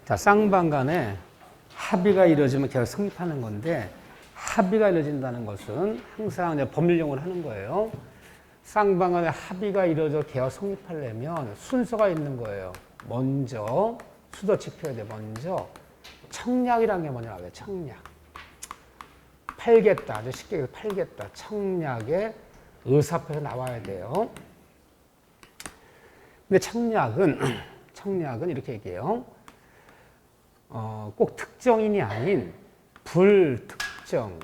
자, 쌍방 간에 합의가 이루어지면 계속 성립하는 건데, 합의가 이루어진다는 것은 항상 이제 법률용어를 하는 거예요. 쌍방 간에 합의가 이루어져 계약 성립하려면 순서가 있는 거예요. 먼저 수도 지켜야 돼. 먼저 청약이라는 게 뭐냐고요. 청약. 팔겠다. 아주 쉽게 얘기해서 팔겠다. 청약의 의사표가 나와야 돼요. 근데 청약은 이렇게 얘기해요. 꼭 특정인이 아닌 불특정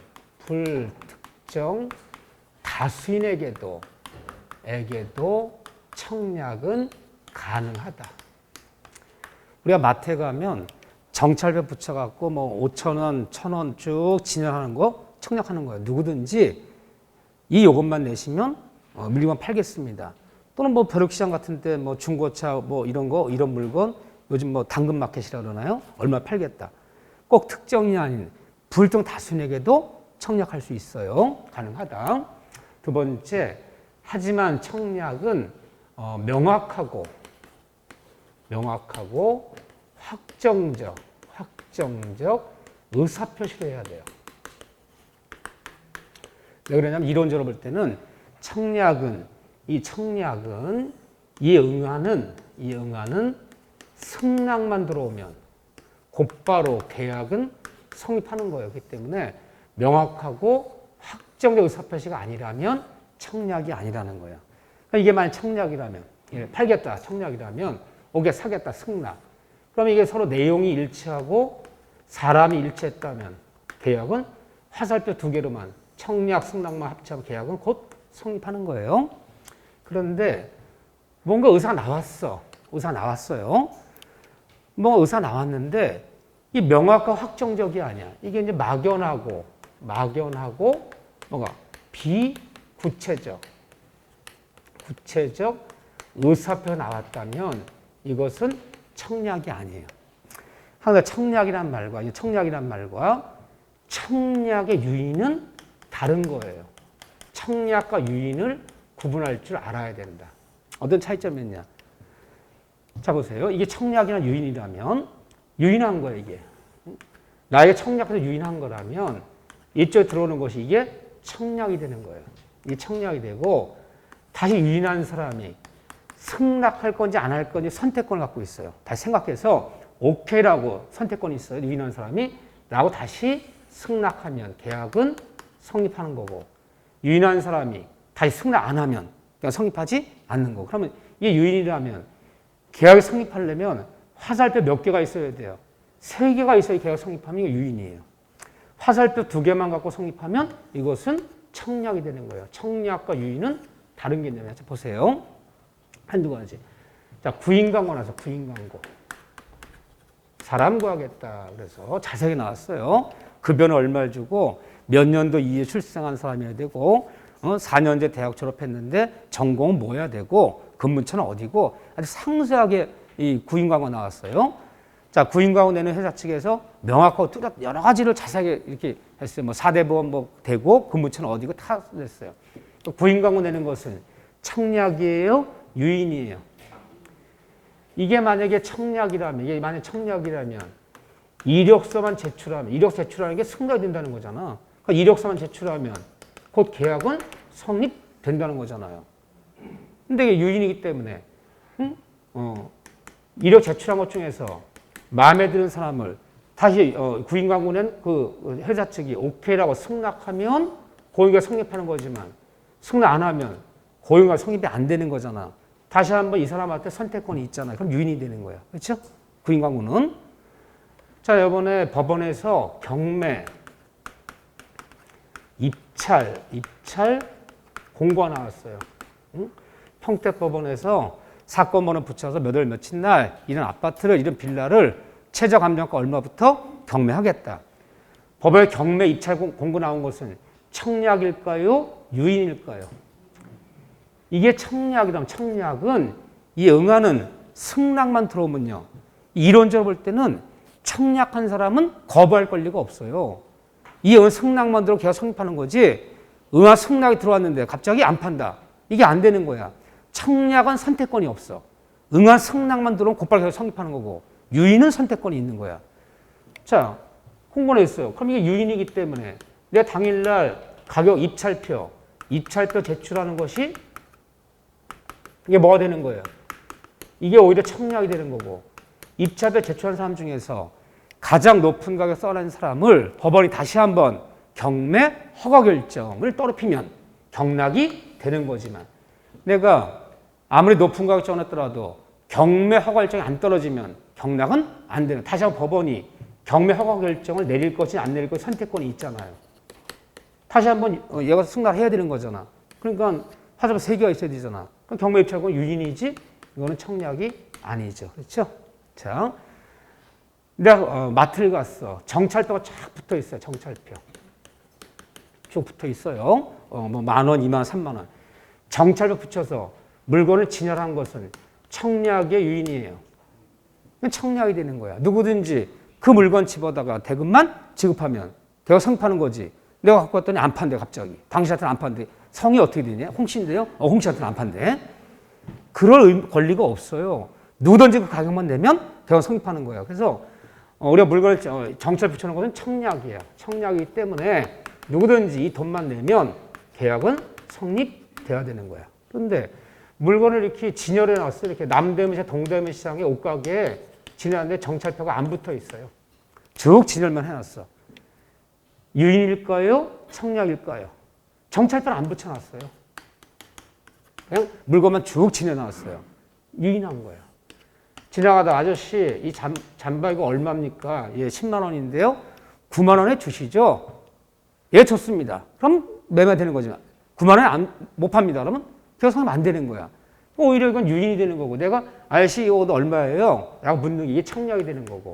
다수인에게도 청약은 가능하다. 우리가 마트에 가면 정찰배 붙여갖고 뭐 5,000원, 1,000원 쭉 진열하는 거 청약하는 거예요. 누구든지 이 요금만 내시면 물건 팔겠습니다. 또는 뭐 벼룩시장 같은데 뭐 중고차 뭐 이런 물건 요즘 뭐 당근마켓이라 그러나요? 얼마 팔겠다. 꼭 특정이 아닌 불특정 다수인에게도 청약할 수 있어요. 가능하다. 두 번째, 하지만 청약은 명확하고 확정적 의사표시를 해야 돼요. 왜 그러냐면 이론적으로 볼 때는 이 청약은 이에 응하는 승낙만 들어오면 곧바로 계약은 성립하는 거예요. 그렇기 때문에 명확하고 확정적 의사표시가 아니라면 청약이 아니라는 거예요. 그러니까 이게 만약 청약이라면, 팔겠다 청약이라면, 오게 사겠다 승낙. 그러면 이게 서로 내용이 일치하고 사람이 일치했다면 계약은 화살표 2개로만 청약, 승낙만 합치면 계약은 곧 성립하는 거예요. 그런데 뭔가 의사가 나왔어요. 뭐 의사 나왔는데 이 명확하고 확정적이 아니야. 이게 이제 막연하고 뭔가 비구체적 의사표가 나왔다면 이것은 청약이 아니에요. 항상 청약이란 말과 청약의 유인은 다른 거예요. 청약과 유인을 구분할 줄 알아야 된다. 어떤 차이점이 있냐? 자, 보세요. 이게 청약이나 유인이라면 유인한 거예요, 이게. 나에게 청약해서 유인한 거라면 이쪽에 들어오는 것이 이게 청약이 되는 거예요. 이게 청약이 되고 다시 유인한 사람이 승낙할 건지 안 할 건지 선택권을 갖고 있어요. 다시 생각해서 오케이라고 선택권이 있어요. 유인한 사람이 라고 다시 승낙하면 계약은 성립하는 거고, 유인한 사람이 다시 승낙 안 하면 그냥 성립하지 않는 거고. 그러면 이게 유인이라면 계약이 성립하려면 화살표 몇 개가 있어야 돼요? 3개가 있어야 계약 성립하면 이거 유인이에요. 화살표 2개만 갖고 성립하면 이것은 청약이 되는 거예요. 청약과 유인은 다른 개념이에요. 보세요. 한두 가지. 자, 구인광고 나서 구인광고. 사람 구하겠다. 그래서 자세하게 나왔어요. 급여는 얼마를 주고 몇 년도 이후에 출생한 사람이어야 되고 4년제 대학 졸업했는데 전공은 뭐 해야 되고 근무처는 어디고 아주 상세하게 이 구인광고 나왔어요. 자, 구인광고 내는 회사 측에서 명확하고 뚜렷 여러 가지를 자세하게 이렇게 했어요. 뭐 4대 보험 뭐 되고 근무처는 어디고 다 됐어요. 또 구인광고 내는 것은 청약이에요, 유인이에요. 이게 만약에 청약이라면 이력서만 제출하면, 이력서 제출하는 게 승낙이 된다는 거잖아. 그러니까 이력서만 제출하면 곧 계약은 성립된다는 거잖아요. 근데 이게 유인이기 때문에 이력 제출한 것 중에서 마음에 드는 사람을 다시 구인광고 낸 그 회사 측이 오케이라고 승낙하면 고용가 성립하는 거지만 승낙 안 하면 고용가 성립이 안 되는 거잖아. 다시 한번 이 사람한테 선택권이 있잖아요. 그럼 유인이 되는 거야. 그렇죠? 구인광고는. 자, 이번에 법원에서 경매, 입찰 공고가 나왔어요. 평택법원에서 사건 번호 붙여서 몇 월 며칠 날 이런 아파트를, 이런 빌라를 최저감정가 얼마부터 경매하겠다. 법원에 경매 입찰 공고 나온 것은 청약일까요? 유인일까요? 이게 청약이라면 청약은 이 응하는 승낙만 들어오면요. 이론적으로 볼 때는 청약한 사람은 거부할 권리가 없어요. 이 승낙만 들어오고 계약 성립하는 거지 응한 승낙이 들어왔는데 갑자기 안 판다. 이게 안 되는 거야. 청약은 선택권이 없어. 응한 승낙만 들어오면 곧바로 계약 성립하는 거고 유인은 선택권이 있는 거야. 자, 홍보했어요. 그럼 이게 유인이기 때문에 내가 당일날 가격 입찰표 제출하는 것이 이게 뭐가 되는 거예요? 이게 오히려 청약이 되는 거고 입찰표 제출한 사람 중에서 가장 높은 가격 써낸 사람을 법원이 다시 한번 경매 허가 결정을 떨어뜨리면 경락이 되는 거지만 내가 아무리 높은 가격 정했더라도 경매 허가 결정이 안 떨어지면 경락은 안 되는. 다시 한번 법원이 경매 허가 결정을 내릴 것이 안 내릴 것이 선택권이 있잖아요. 다시 한번 얘가 승낙을 해야 되는 거잖아. 그러니까 화살표 3개가 있어야 되잖아. 그럼 경매 입찰권 유인이지 이거는 청약이 아니죠. 그렇죠? 자, 내가 마트를 갔어. 정찰표가 쫙 붙어 있어요. 정찰표. 쭉 붙어 있어요. 뭐 10,000원, 20,000원, 30,000원. 정찰표 붙여서 물건을 진열한 것은 청약의 유인이에요. 청약이 되는 거야. 누구든지 그 물건 집어다가 대금만 지급하면 걔가 성파는 거지. 내가 갖고 왔더니 안 판대 갑자기. 당신한테는 안 판대. 성이 어떻게 되냐? 홍씨인데요? 홍씨한테는 안 판대. 그럴 권리가 없어요. 누구든지 그 가격만 내면 걔가 성립하는 거예요. 그래서 우리가 물건을 정찰 붙여놓은 것은 청약이에요. 청약이기 때문에 누구든지 이 돈만 내면 계약은 성립돼야 되는 거야. 그런데 물건을 이렇게 진열해 놨어요. 이렇게 남대문시장, 동대문시장의 옷가게에 진열하는데 정찰표가 안 붙어 있어요. 쭉 진열만 해놨어. 유인일까요? 청약일까요? 정찰표를 안 붙여놨어요. 그냥 물건만 쭉 진열해놨어요. 유인한 거예요. 지나가다 아저씨 이 잠바 이거 얼마입니까? 예, 10만 원인데요. 9만 원에 주시죠? 예, 좋습니다. 그럼 매매되는 거지만 9만 원에 못 팝니다. 그러면 계약서는 안 되는 거야. 오히려 이건 유인이 되는 거고 내가 아저씨 이거 얼마예요? 라고 묻는 게 이게 청약이 되는 거고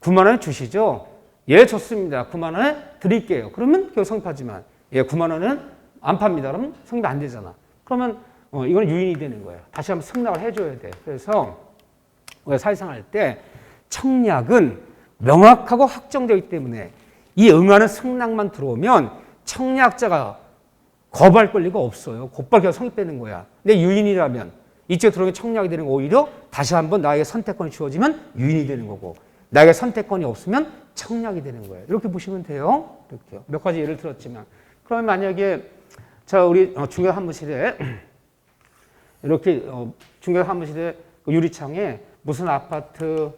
9만 원에 주시죠? 예, 좋습니다. 9만 원에 드릴게요. 그러면 계약 성립하지만 예, 9만 원은 안 팝니다. 그러면 성립 안 되잖아. 그러면 이건 유인이 되는 거예요. 다시 한번 승낙을 해줘야 돼. 그래서 우리가 사회생활 할 때 청약은 명확하고 확정되기 때문에 이 응하는 승낙만 들어오면 청약자가 거부할 권리가 없어요. 곧바로 계약 성립되는 거야. 근데 유인이라면 이쪽에 들어오면 청약이 되는 거 오히려 다시 한번 나에게 선택권이 주어지면 유인이 되는 거고 나에게 선택권이 없으면 청약이 되는 거예요. 이렇게 보시면 돼요. 이렇게요. 몇 가지 예를 들었지만 그러면 만약에 자 우리 중개사 사무실에 이렇게 중개사 사무실에 유리창에 무슨 아파트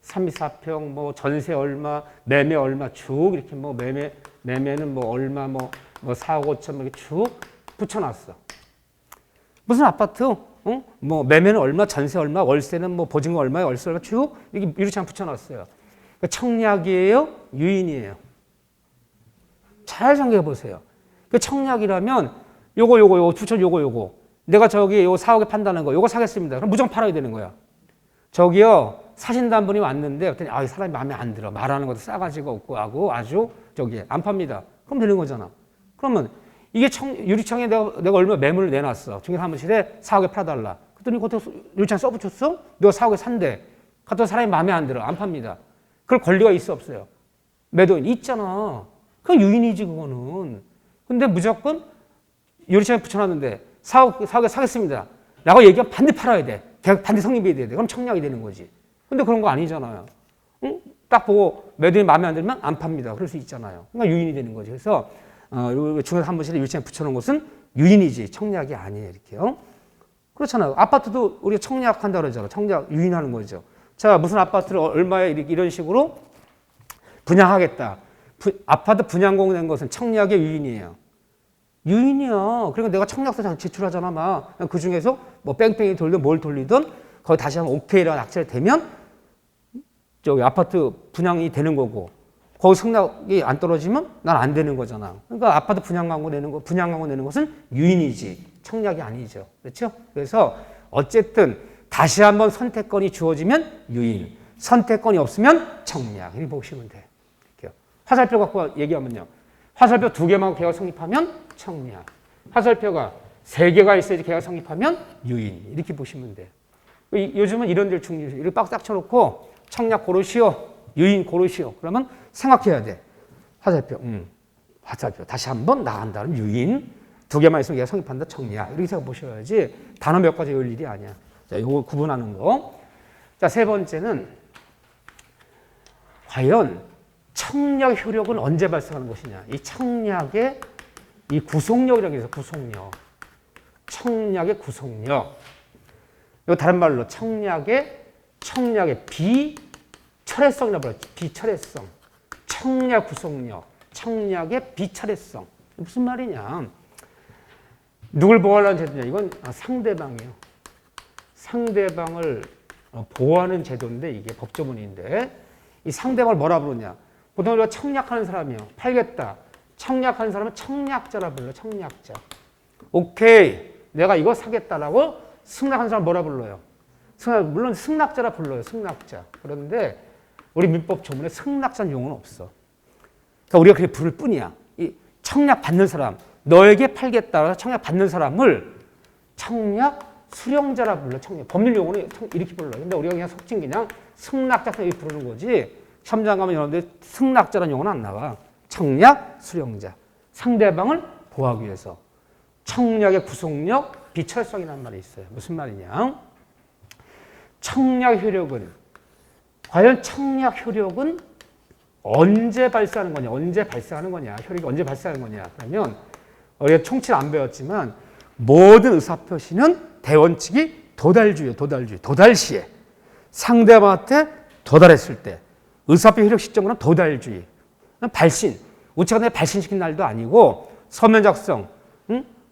324평 뭐 전세 얼마 매매 얼마 쭉 이렇게 뭐 매매는 뭐 얼마 뭐 4억 5천 이렇게 쭉 붙여놨어. 무슨 아파트 뭐 매매는 얼마 전세 얼마 월세는 뭐 보증금 얼마에 월세 얼마 쭉 이렇게 유리창 붙여놨어요. 그러니까 청약이에요 유인이에요. 잘 생각해 보세요. 그 청약이라면 요거 추천 요거 내가 저기 요 4억에 판다는 거 요거 사겠습니다. 그럼 무조건 팔아야 되는 거야. 저기요 사신다는 분이 왔는데 그랬더니 이 사람이 마음에 안 들어. 말하는 것도 싸가지가 없고 하고 아주 저기 안 팝니다. 그럼 되는 거잖아. 그러면 이게 유리창에 내가 얼마 매물을 내놨어. 중개 사무실에 4억에 팔아달라. 그랬더니 그것도 유리창 써붙였어? 내가 4억에 산대. 갔더니 사람이 마음에 안 들어. 안 팝니다. 그럴 권리가 있어 없어요? 매도인 있잖아. 그건 유인이지 그거는. 근데 무조건 유리창에 붙여놨는데 4억에 사겠습니다. 라고 얘기하면 반드시 팔아야 돼. 계약 반드시 성립이 돼야 돼. 그럼 청약이 되는 거지. 근데 그런 거 아니잖아요. 응? 딱 보고 매도인이 마음에 안 들면 안 팝니다. 그럴 수 있잖아요. 그러니까 유인이 되는 거지. 그래서 중개사 사무실에 유리창에 붙여놓은 것은 유인이지 청약이 아니에요. 이렇게요. 그렇잖아요. 아파트도 우리가 청약한다고 그러잖아요. 청약 유인하는 거죠. 자, 무슨 아파트를 얼마에 이런 식으로 분양하겠다. 아파트 분양공 낸 것은 청약의 유인이에요. 유인이야. 그러니까 내가 청약서 제출하잖아. 막 그 중에서 뭐 뺑뺑이 돌든 뭘 돌리든 거기 다시 한번 오케이라고 낙찰이 되면 저기 아파트 분양이 되는 거고 거기 승낙이 안 떨어지면 난 안 되는 거잖아. 그러니까 아파트 분양 광고 내는 것은 유인이지 청약이 아니죠. 그렇죠? 그래서 어쨌든 다시 한번 선택권이 주어지면 유인, 선택권이 없으면 청약. 이렇게 보시면 돼. 이렇게요. 화살표 갖고 얘기하면요. 화살표 2개만 계약 성립하면 청약. 화살표가 3개가 있어야지 계약 성립하면 유인. 이렇게 보시면 돼. 요즘은 이런 데를 중요해요. 이렇게 박스 딱 쳐놓고 청약 고르시오, 유인 고르시오. 그러면 생각해야 돼. 화살표. 화살표. 다시 한번 나간다는 유인. 2개만 있으면 계약 성립한다 청약. 이렇게 생각해 보셔야지 단어 몇 가지 외울 일이 아니야. 자, 이거 구분하는 거. 자, 세 번째는 과연 청약 효력은 언제 발생하는 것이냐. 이 청약의 이 구속력이라고 해서 구속력. 청약의 구속력. 이거 다른 말로 청약의 비철회성이라고 불러요. 비철회성. 청약 구속력. 청약의 비철회성. 무슨 말이냐. 누굴 보호하려는 제도냐. 이건 상대방이에요. 상대방을 보호하는 제도인데 이게 법조문인데 이 상대방을 뭐라 부르냐. 보통 우리가 청약하는 사람이요. 팔겠다. 청약하는 사람은 청약자라 불러요. 청약자. 오케이. 내가 이거 사겠다라고 승낙한 사람 뭐라 불러요? 물론 승낙자라 불러요. 승낙자. 그런데 우리 민법 조문에 승낙자는 용어는 없어. 그러니까 우리가 그렇게 부를 뿐이야. 이 청약 받는 사람, 너에게 팔겠다라고 청약 받는 사람을 청약 수령자라 불러. 청약. 법률 용어는 이렇게 불러요. 근데 우리가 그냥 속칭 그냥 승낙자 이렇게 부르는 거지. 시험장 가면 여러분들 승낙자라는 용어는 안 나와. 청약 수령자. 상대방을 보호하기 위해서. 청약의 구속력, 비철성이라는 말이 있어요. 무슨 말이냐? 청약 효력은 과연 청약 효력은 언제 발생하는 거냐? 언제 발생하는 거냐? 효력이 언제 발생하는 거냐? 그러면 우리가 총칙 안 배웠지만 모든 의사표시는 대원칙이 도달주의예요. 도달시에 상대방한테 도달했을 때 의사표 효력 시점은 도달주의. 발신. 우체가 내 발신시킨 날도 아니고 서면 작성.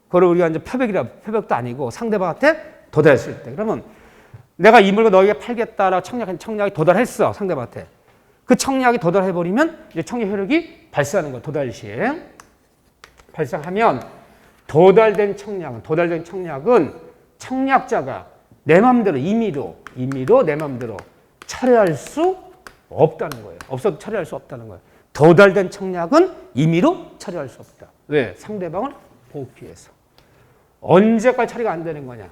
그걸 우리가 이제 표백도 아니고 상대방한테 도달했을 때. 그러면 내가 이 물건 너에게 팔겠다라고 청약이 도달했어. 상대방한테. 그 청약이 도달해버리면 이제 청약 효력이 발생하는 거야. 도달시에. 발생하면 도달된 청약은 청약자가 내 마음대로 임의로 내 마음대로 철회할 수 없다는 거예요. 없어도 처리할 수 없다는 거예요. 도달된 청약은 임의로 처리할 수 없다. 왜? 상대방을 보호하기 위해서. 언제까지 처리가 안 되는 거냐?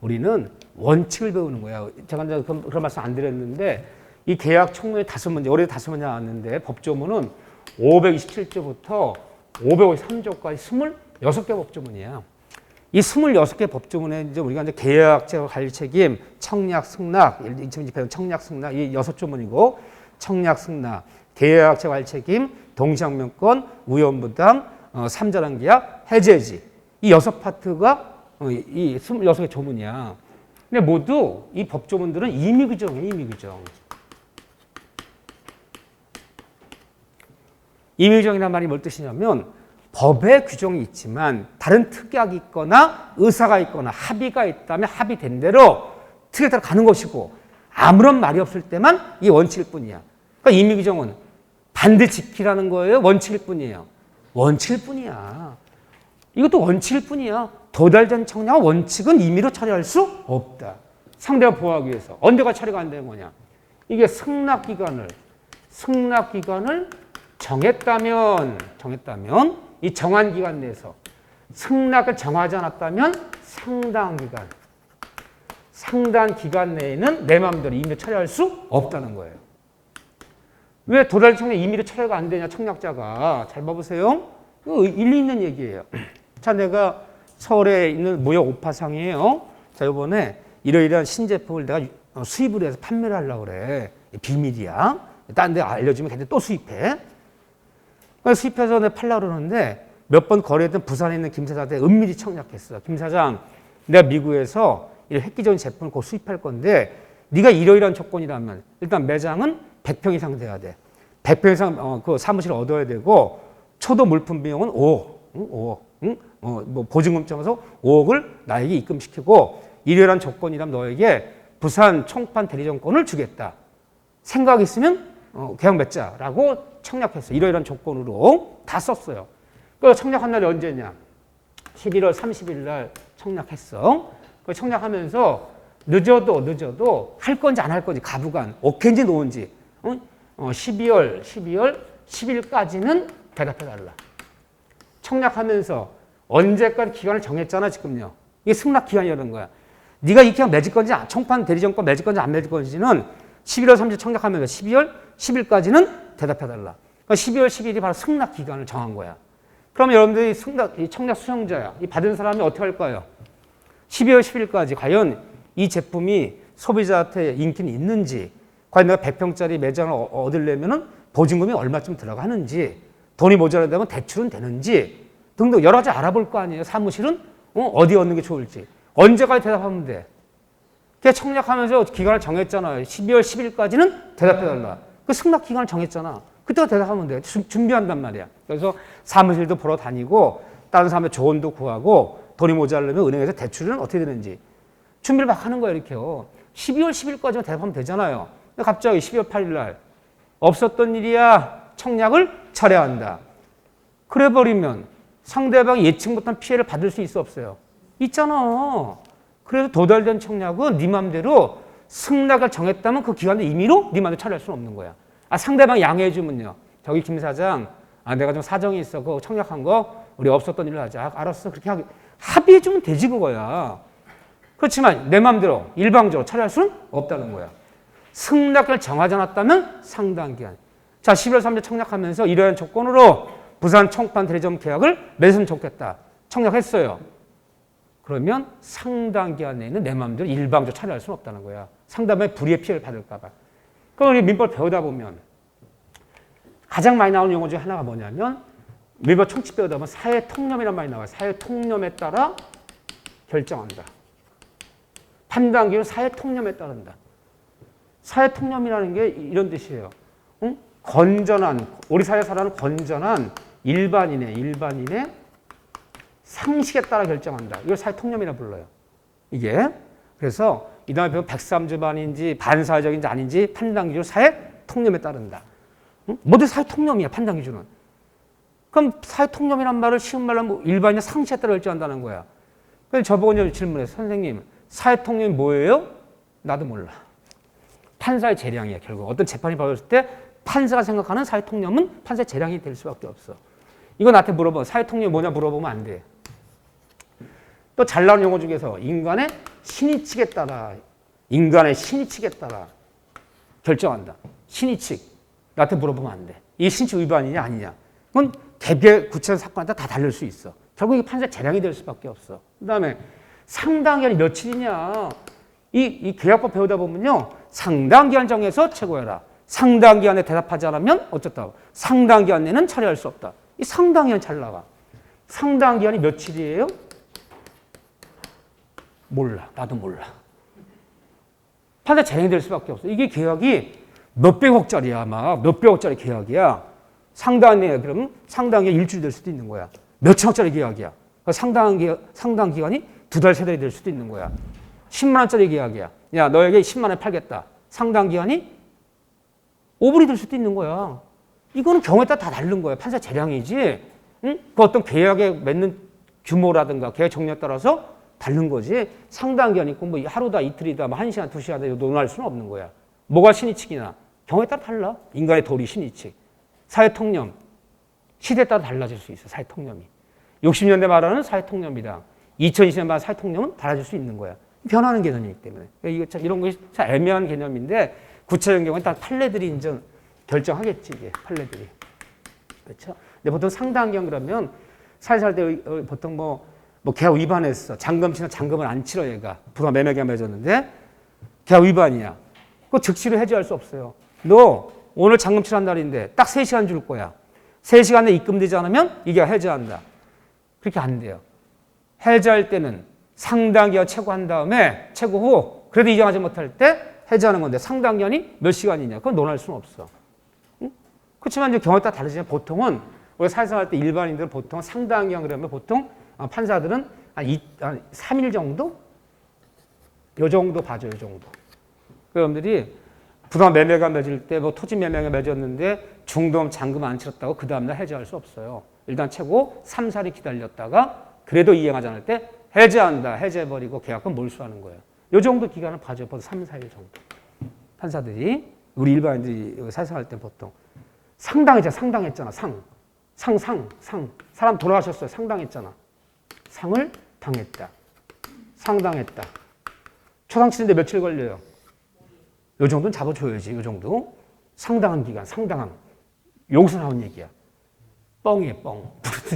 우리는 원칙을 배우는 거야. 제가 이제 그런 말씀 안 드렸는데 이 계약 총문에 5문제, 올해 5문제 나왔는데 법조문은 527조부터 553조까지 26개 법조문이야. 이 26개 법조문에 이제 우리가 이제 계약제와 관리 책임, 청약, 승낙, 2020년 청약, 승낙 이 6조문이고 청약, 승낙, 계약제 관리 책임, 동시항명권, 우연부당, 3자랑 계약, 해제지 이 6파트가 이 26개 조문이야. 근데 모두 이 법조문들은 임의규정이에요. 임의규정. 임의규정이라는 말이 뭘 뜻이냐면 법의 규정이 있지만 다른 특약이 있거나 의사가 있거나 합의가 있다면 합의된 대로 특약에 따라 가는 것이고 아무런 말이 없을 때만 이게 원칙일 뿐이야. 그러니까 임의규정은 반드시 지키라는 거예요? 원칙일 뿐이에요? 원칙일 뿐이야. 이것도 원칙일 뿐이야. 도달된 청약은 원칙은 임의로 처리할 수 없다. 상대가 보호하기 위해서. 언제가 처리가 안 되는 거냐? 이게 승낙기간을 정했다면 이 정한 기간 내에서 승낙을 정하지 않았다면 상당 기간 내에는 내 마음대로 임의로 처리할 수 없다는 거예요. 왜 도달 청약 임의로 처리가 안 되냐? 청약자가 잘 봐보세요. 이거 일리 있는 얘기예요. 자, 내가 서울에 있는 무역 오파상이에요. 자, 이번에 이러이러한 신제품을 내가 수입을 해서 판매를 하려고 그래. 비밀이야. 딴 데 알려주면 걔네 또 수입해. 수입해서 내가 팔려고 그러는데 몇 번 거래했던 부산에 있는 김 사장한테 은밀히 청약했어. 김 사장, 내가 미국에서 이 획기적인 제품을 곧 수입할 건데 네가 이러이러한 조건이라면 일단 매장은 100평 이상 돼야 돼. 100평 이상 그 사무실을 얻어야 되고 초도 물품 비용은 5억. 뭐 보증금 점에서 5억을 나에게 입금시키고 이러이러한 조건이라면 너에게 부산 총판 대리점권을 주겠다. 생각 있으면 계약 맺자라고 청약했어. 이러이러한 조건으로 다 썼어요. 그 청약한 날이 언제냐? 11월 30일 날 청약했어. 그 청약하면서 늦어도 할 건지 안 할 건지 가부간 오케인지 노인지 12월 10일까지는 대답해달라. 청약하면서 언제까지 기간을 정했잖아 지금요. 이게 승낙 기간이라는 거야. 네가 이 기간 맺을 건지 총판 대리점권 맺을 건지 안 맺을 건지는 11월 30일 청약하면서 12월 10일까지는 대답해달라. 그러니까 12월 10일이 바로 승낙 기간을 정한 거야. 그러면 여러분들이 이 청약 수령자야. 이 받은 사람이 어떻게 할 거예요? 12월 10일까지 과연 이 제품이 소비자한테 인기는 있는지, 과연 내가 100평짜리 매장을 얻으려면은 보증금이 얼마쯤 들어가는지, 돈이 모자라다면 대출은 되는지 등등 여러 가지 알아볼 거 아니에요. 사무실은 어디 얻는 게 좋을지. 언제까지 대답하면 돼? 걔 청약하면서 기간을 정했잖아요. 12월 10일까지는 대답해달라. 그 승낙 기간을 정했잖아. 그때가 대답하면 돼. 준비한단 말이야. 그래서 사무실도 보러 다니고 다른 사람의 조언도 구하고 돈이 모자라면 은행에서 대출은 어떻게 되는지 준비를 막 하는 거예요. 이렇게요. 12월 10일까지만 대답하면 되잖아요. 근데 갑자기 12월 8일 날 없었던 일이야. 청약을 철회한다. 그래 버리면 상대방이 예측 못한 피해를 받을 수 있어 없어요? 있잖아. 그래서 도달된 청약은 네 맘대로 승낙을 정했다면 그 기간에 임의로 네 맘대로 철회할 수는 없는 거야. 상대방 양해해 주면요. 저기 김 사장, 내가 좀 사정이 있어. 그거 청약한 거 우리 없었던 일로 하자. 알았어. 그렇게 합의해 주면 되지 그거야. 그렇지만 내 맘대로 일방적으로 철회할 수는 없다는 거야. 승낙을 정하지 않았다면 상당 기간. 자, 11월 3일 청약하면서 이러한 조건으로 부산 청판 대리점 계약을 맺으면 좋겠다. 청약했어요. 그러면 상당 기간 내에는 내 마음대로 일방적으로 철회할 수는 없다는 거야. 상대방의 불이의 피해를 받을까 봐. 그럼 우리 민법 배우다 보면 가장 많이 나오는 용어 중에 하나가 뭐냐면 민법 총칙 배우다 보면 사회통념이라는 말이 나와요. 사회통념에 따라 결정한다. 판단 기준은 사회통념에 따른다. 사회통념이라는 게 이런 뜻이에요. 응? 건전한, 우리 사회에 살아가는 건전한 일반인의 상식에 따라 결정한다. 이걸 사회통념이라 불러요. 이게. 그래서 이 다음에 배우면 백삼주반인지 반사회적인지 아닌지 판단 기준 사회통념에 따른다. 응? 모두 사회통념이야, 판단 기준은. 그럼 사회통념이란 말을 쉬운 말로 하면 일반인의 상식에 따라 결정한다는 거야. 그래서 저보고 질문해서 선생님, 사회통념이 뭐예요? 나도 몰라. 판사의 재량이야, 결국. 어떤 재판이 벌어졌을 때 판사가 생각하는 사회통념은 판사의 재량이 될 수밖에 없어. 이거 나한테 물어보면 사회통념이 뭐냐 물어보면 안 돼. 또 잘 나오는 용어 중에서 인간의 신의칙에 따라 결정한다. 신의칙. 나한테 물어보면 안 돼. 이게 신의칙 위반이냐 아니냐. 그건 개별 구체적 사건에 따라 다 다를 수 있어. 결국 이게 판사의 재량이 될 수밖에 없어. 그 다음에 상당기한이 며칠이냐. 이 계약법 배우다 보면요. 상당기한 정해서 최고해라. 상당기한에 대답하지 않으면 어쨌다. 상당기한 내는 처리할 수 없다. 이 상당기한 잘 나가. 상당기한이 며칠이에요? 몰라. 나도 몰라. 판사 재량이 될 수밖에 없어. 이게 계약이 몇백억짜리야. 아마 몇백억짜리 계약이야. 상당 내에 그러면 상당히 일주일 될 수도 있는 거야. 몇천억짜리 계약이야. 상당 기간이 2달, 3달이 될 수도 있는 거야. 10만 원짜리 계약이야. 야, 너에게 10만 원에 팔겠다. 상당 기간이 5분이 될 수도 있는 거야. 이거는 경우에 따라 다 다른 거야. 판사 재량이지. 응? 그 어떤 계약에 맺는 규모라든가 계약 종류에 따라서 다른 거지. 상당 기간 있고 뭐 하루다 이틀이다 뭐 1시간 2시간 논할 수는 없는 거야. 뭐가 신의칙이나 경우에 따라 달라. 인간의 도리 신의칙. 사회통념. 시대에 따라 달라질 수 있어. 사회통념이. 60년대 말하는 사회통념이랑 2020년 말하는 사회통념은 달라질 수 있는 거야. 변하는 개념이기 때문에. 그러니까 이런 것이 참 애매한 개념인데 구체적인 경우는 다 판례들이 인정 결정하겠지. 이게 판례들이. 그렇죠? 근데 보통 상당 기간 그러면 사회살 때 보통 뭐 계약 위반했어. 잔금치나 잔금을 안 치러 얘가. 부당 매매 계약 맺었는데 계약 위반이야. 그거 즉시로 해지할 수 없어요. 너 오늘 잔금 치러한 날인데 딱 3시간 줄 거야. 3시간 내에 입금되지 않으면 이게 해지한다. 그렇게 안 돼요. 해지할 때는 상당 기간 최고한 다음에 최고 후 그래도 이행하지 못할 때 해지하는 건데 상당 기간이 몇 시간이냐. 그건 논할 수는 없어. 응? 그렇지만 이제 경우에 따라 다르지만 보통은 우리가 사회생활 때 일반인들은 보통 상당 기간 그러면 보통 판사들은 한 3일 정도? 요 정도 봐줘, 요 정도. 여러분들이 부당 매매가 맺을 때 뭐 토지 매매가 맺었는데 중도금 잔금 안 치렀다고 그 다음날 해지할 수 없어요. 일단 최고 3, 4일 기다렸다가 그래도 이행하지 않을 때 해지한다. 해지해버리고 계약금 몰수하는 거예요. 요 정도 기간을 봐줘요. 보통 3, 4일 정도. 판사들이, 우리 일반인들이 사회생활 때 보통 상당했잖아. 사람 돌아가셨어요. 상당했잖아. 상을 당했다. 상당했다. 초상치는데 며칠 걸려요? 요 정도는 잡아줘야지. 요 정도. 상당한 기간, 상당한. 여기서 나온 얘기야. 뻥이에요, 뻥.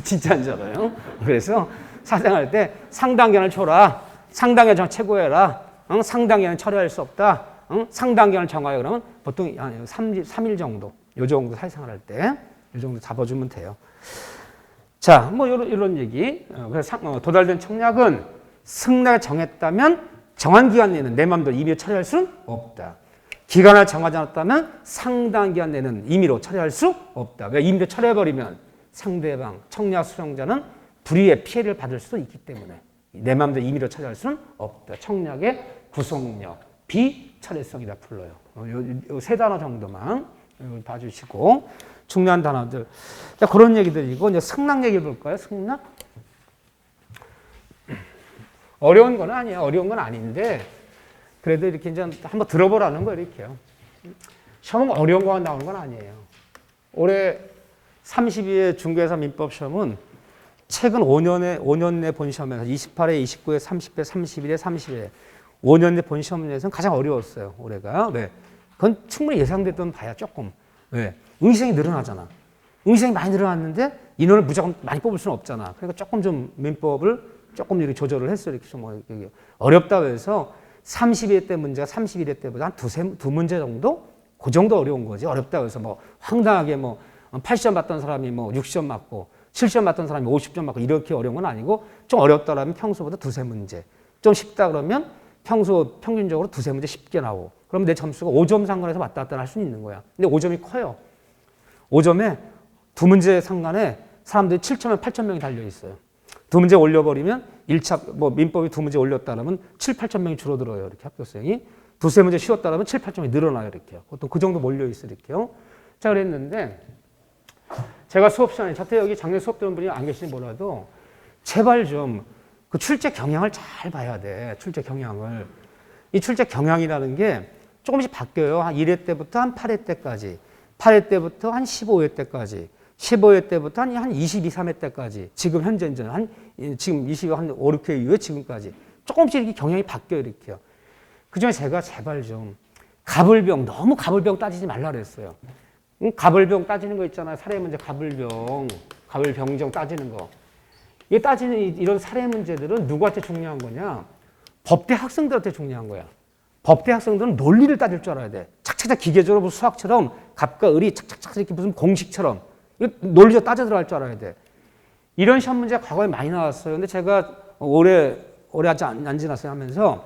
진짜인 줄 알아요. 그래서 사생할 때 상당 기간을 쳐라. 상당의 정 최고해라. 상당 기간 처리할 수 없다. 상당 기간을 정하여 그러면 보통 한 3일 정도, 요 정도 사회생활할 때, 요 정도 잡아주면 돼요. 자, 뭐 이런 얘기. 그래서 도달된 청약은 승낙을 정했다면 정한 기간 내는 내 마음대로 임의로 처리할 수는 없다. 기간을 정하지 않았다면 상당 기간 내는 임의로 처리할 수 없다. 왜 임의로 처리해버리면 상대방, 청약 수령자는 불이의 피해를 받을 수도 있기 때문에 내 마음대로 임의로 처리할 수는 없다. 청약의 구속력, 비처리성이다 불러요. 요 세 단어 정도만 봐주시고 중요한 단어들. 자, 그런 얘기들이고 이제 승낙 얘기 볼까요? 승낙? 어려운 건 아니에요. 어려운 건 아닌데 그래도 이렇게 이제 한번 들어보라는 거예요. 이렇게요. 시험은 어려운 거만 나오는 건 아니에요. 올해 32회 중개사 민법 시험은 최근 5년 내 본 시험에서 28회, 29회, 30회, 31회, 30회 5년 내 본 시험에서는 가장 어려웠어요. 올해가. 왜? 그건 충분히 예상됐던 바야 조금. 왜? 응시생이 늘어나잖아. 응시생이 많이 늘어났는데 인원을 무조건 많이 뽑을 수는 없잖아. 그러니까 조금 좀 민법을 조금 이렇게 조절을 했어요. 이렇게 좀 어렵다고 해서 32회 때 문제가 31회 때보다 한 두 문제 정도? 그 정도 어려운 거지. 어렵다고 해서 뭐 황당하게 뭐 80점 맞던 사람이 뭐 60점 맞고 70점 맞던 사람이 50점 맞고 이렇게 어려운 건 아니고 좀 어렵다라면 평소보다 두세 문제. 좀 쉽다 그러면 평소 평균적으로 두세 문제 쉽게 나오고 그러면 내 점수가 5점 상관에서 왔다 갔다 할 수는 있는 거야. 근데 5점이 커요. 5점에 두 문제 상관에 사람들이 7천명, 8천 명이 달려 있어요. 두 문제 올려버리면 1차, 뭐 민법이 두 문제 올렸다 그러면 7, 8천 명이 줄어들어요. 이렇게 합격생이. 두세 문제 쉬웠다 그러면 7, 8점이 늘어나요. 이렇게요. 보통 그 정도 몰려있어요. 이렇게요. 자, 그랬는데 제가 수업 시간에 저때 여기 작년 수업 들은 분이 안 계시니 몰라도 제발 좀 그 출제 경향을 잘 봐야 돼. 출제 경향을. 이 출제 경향이라는 게 조금씩 바뀌어요. 한 1회 때부터 한 8회 때까지. 8회 때부터 한 15회 때까지. 15회 때부터 한 22, 3회 때까지. 지금 현재 지금 20, 한 5, 6회 이후에 지금까지. 조금씩 이렇게 경향이 바뀌어요. 이렇게요. 그 중에 제가 제발 좀 가불병, 너무 가불병 따지지 말라 그랬어요. 가불병 따지는 거 있잖아요. 사례 문제 가불병, 가불병정 따지는 거. 이게 따지는 이런 사례 문제들은 누구한테 중요한 거냐? 법대 학생들한테 중요한 거야. 법대 학생들은 논리를 따질 줄 알아야 돼. 착착착 기계적으로 무슨 수학처럼 갑과 을이 착착착 이렇게 무슨 공식처럼 논리적 따져 들어갈 줄 알아야 돼. 이런 시험 문제가 과거에 많이 나왔어요. 근데 제가 올해 아직 안 지났어요 하면서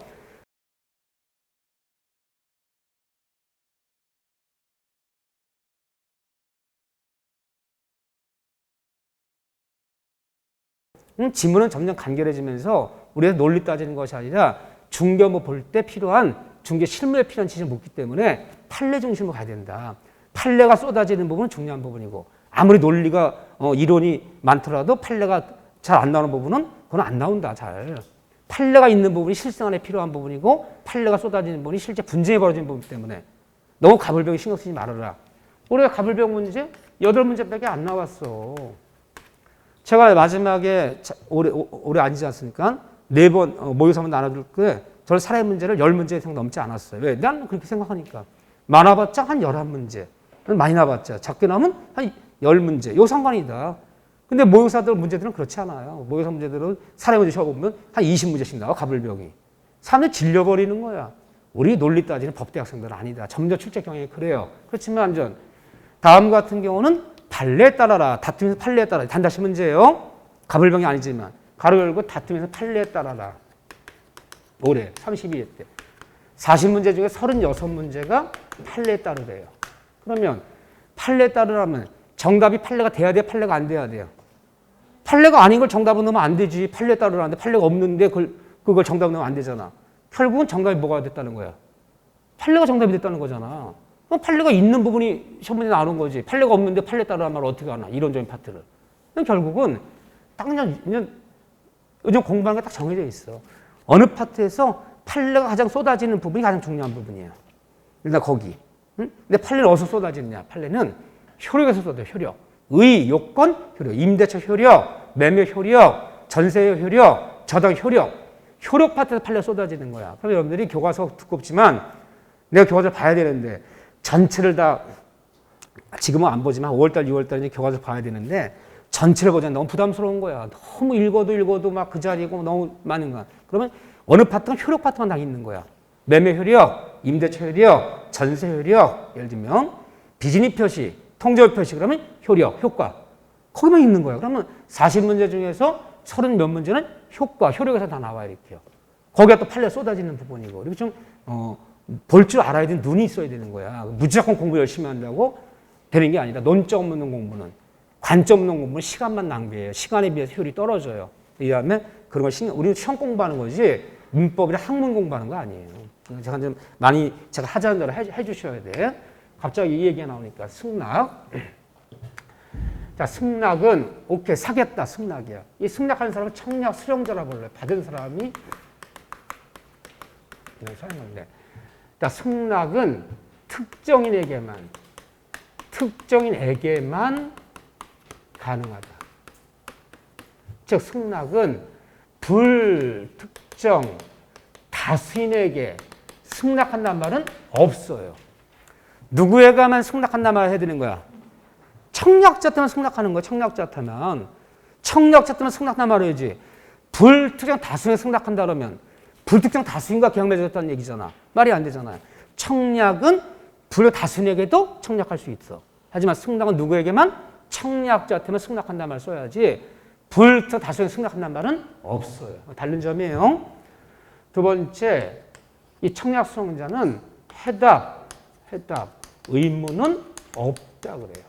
지문은 점점 간결해지면서 우리가 논리 따지는 것이 아니라 중개업 볼 때 필요한 중개 실무에 필요한 지식을 묻기 때문에 판례 중심으로 가야 된다. 판례가 쏟아지는 부분은 중요한 부분이고 아무리 논리가 이론이 많더라도 판례가 잘 안 나오는 부분은 그건 안 나온다. 잘. 판례가 있는 부분이 실생활에 필요한 부분이고 판례가 쏟아지는 부분이 실제 분쟁이 벌어지는 부분 때문에 너무 가불병에 신경 쓰지 말아라. 올해 가불병 문제 8문제밖에 안 나왔어. 제가 마지막에 올해 아니지 않습니까? 4번 모의고사 한번 나눠줄 때 저는 사례 문제를 10문제 이상 넘지 않았어요. 왜? 난 그렇게 생각하니까. 많아봤자 한 11문제. 많이 나봤자. 작게 나오면 한 10문제. 요 상관이다. 근데 모의고사들 문제들은 그렇지 않아요. 모의고사 문제들은 사례 문제 시험보면 한 20문제씩 나와, 가불병이. 사람들이 질려버리는 거야. 우리 논리 따지는 법대 학생들은 아니다. 점점 출제 경향이 그래요. 그렇지만 다음 같은 경우는 판례에 따라라. 다투면서 판례에 따라. 단다시 문제예요. 가불병이 아니지만. 가로 열고 다투면서 판례에 따라라. 올해 32회 때. 40문제 중에 36문제가 판례에 따르래요. 그러면 판례에 따르라면 정답이 판례가 돼야 돼요? 판례가 안 돼야 돼요? 판례가 아닌 걸 정답으로 넣으면 안 되지. 판례에 따르라는데 판례가 없는데 그걸 정답으로 넣으면 안 되잖아. 결국은 정답이 뭐가 됐다는 거야? 판례가 정답이 됐다는 거잖아. 판례가 있는 부분이 시험 문제 나오는 거지. 판례가 없는데 판례 따르라는 말을 어떻게 하나. 이론적인 파트를. 결국은 딱 그냥 공부하는 게 딱 정해져 있어. 어느 파트에서 판례가 가장 쏟아지는 부분이 가장 중요한 부분이에요. 일단 거기. 응? 근데 판례는 어디서 쏟아지느냐? 판례는 효력에서 쏟아져요. 효력. 의, 요건, 효력. 임대차 효력, 매매 효력, 전세 효력, 저당 효력. 효력 파트에서 판례가 쏟아지는 거야. 그럼 여러분들이 교과서 두껍지만 내가 교과서를 봐야 되는데 전체를 다 지금은 안 보지만 5월달, 6월달 이제 교과서를 봐야 되는데 전체를 보자면 너무 부담스러운 거야. 너무 읽어도 막 그 자리고 너무 많은 거야. 그러면 어느 파트가 효력 파트만 다 있는 거야. 매매 효력, 임대차 효력, 전세 효력, 예를 들면 비즈니스 표시, 통제율 표시, 그러면 효력, 효과. 거기만 있는 거예요. 그러면 40문제 중에서 30 몇 문제는 효과, 효력에서 다 나와요, 이렇게요. 거기가 또 판례 쏟아지는 부분이고. 이렇게 좀, 볼 줄 알아야 되는 눈이 있어야 되는 거야. 무조건 공부 열심히 한다고 되는 게 아니라 논점 없는 공부는, 관점 없는 공부는 시간만 낭비해요. 시간에 비해서 효율이 떨어져요. 이 다음에 그런 걸 우리는 시험 공부하는 거지 문법이나 학문 공부하는 거 아니에요. 제가 좀 많이 제가 하자는 대로 해주셔야 돼. 갑자기 이 얘기가 나오니까 승낙. 자, 승낙은 오케이 사겠다 승낙이야. 이 승낙하는 사람은 청약 수령자라고 불러요. 받은 사람이 이런 사람인데. 자, 승낙은 특정인에게만 가능하다. 즉 승낙은 불특정 다수인에게 승낙한다는 말은 없어요. 누구에게만 승낙한다는 말을 해드리는 거야. 청약자 때문에 승낙하는 거야. 청약자 때문에 승낙한다는 말을 해야지. 불특정 다수인에 승낙한다 그러면 불특정 다수인과 계약 맺었다는 얘기잖아. 말이 안 되잖아요. 청약은 불다수인에게도 청약할 수 있어. 하지만 승낙은 누구에게만? 청약자 때문에 승낙한다는 말 써야지 불특정 다수인에 승낙한다는 말은 없어요. 다른 점이에요. 두 번째, 이 청약 수용자는 해답 의무는 없다 그래요.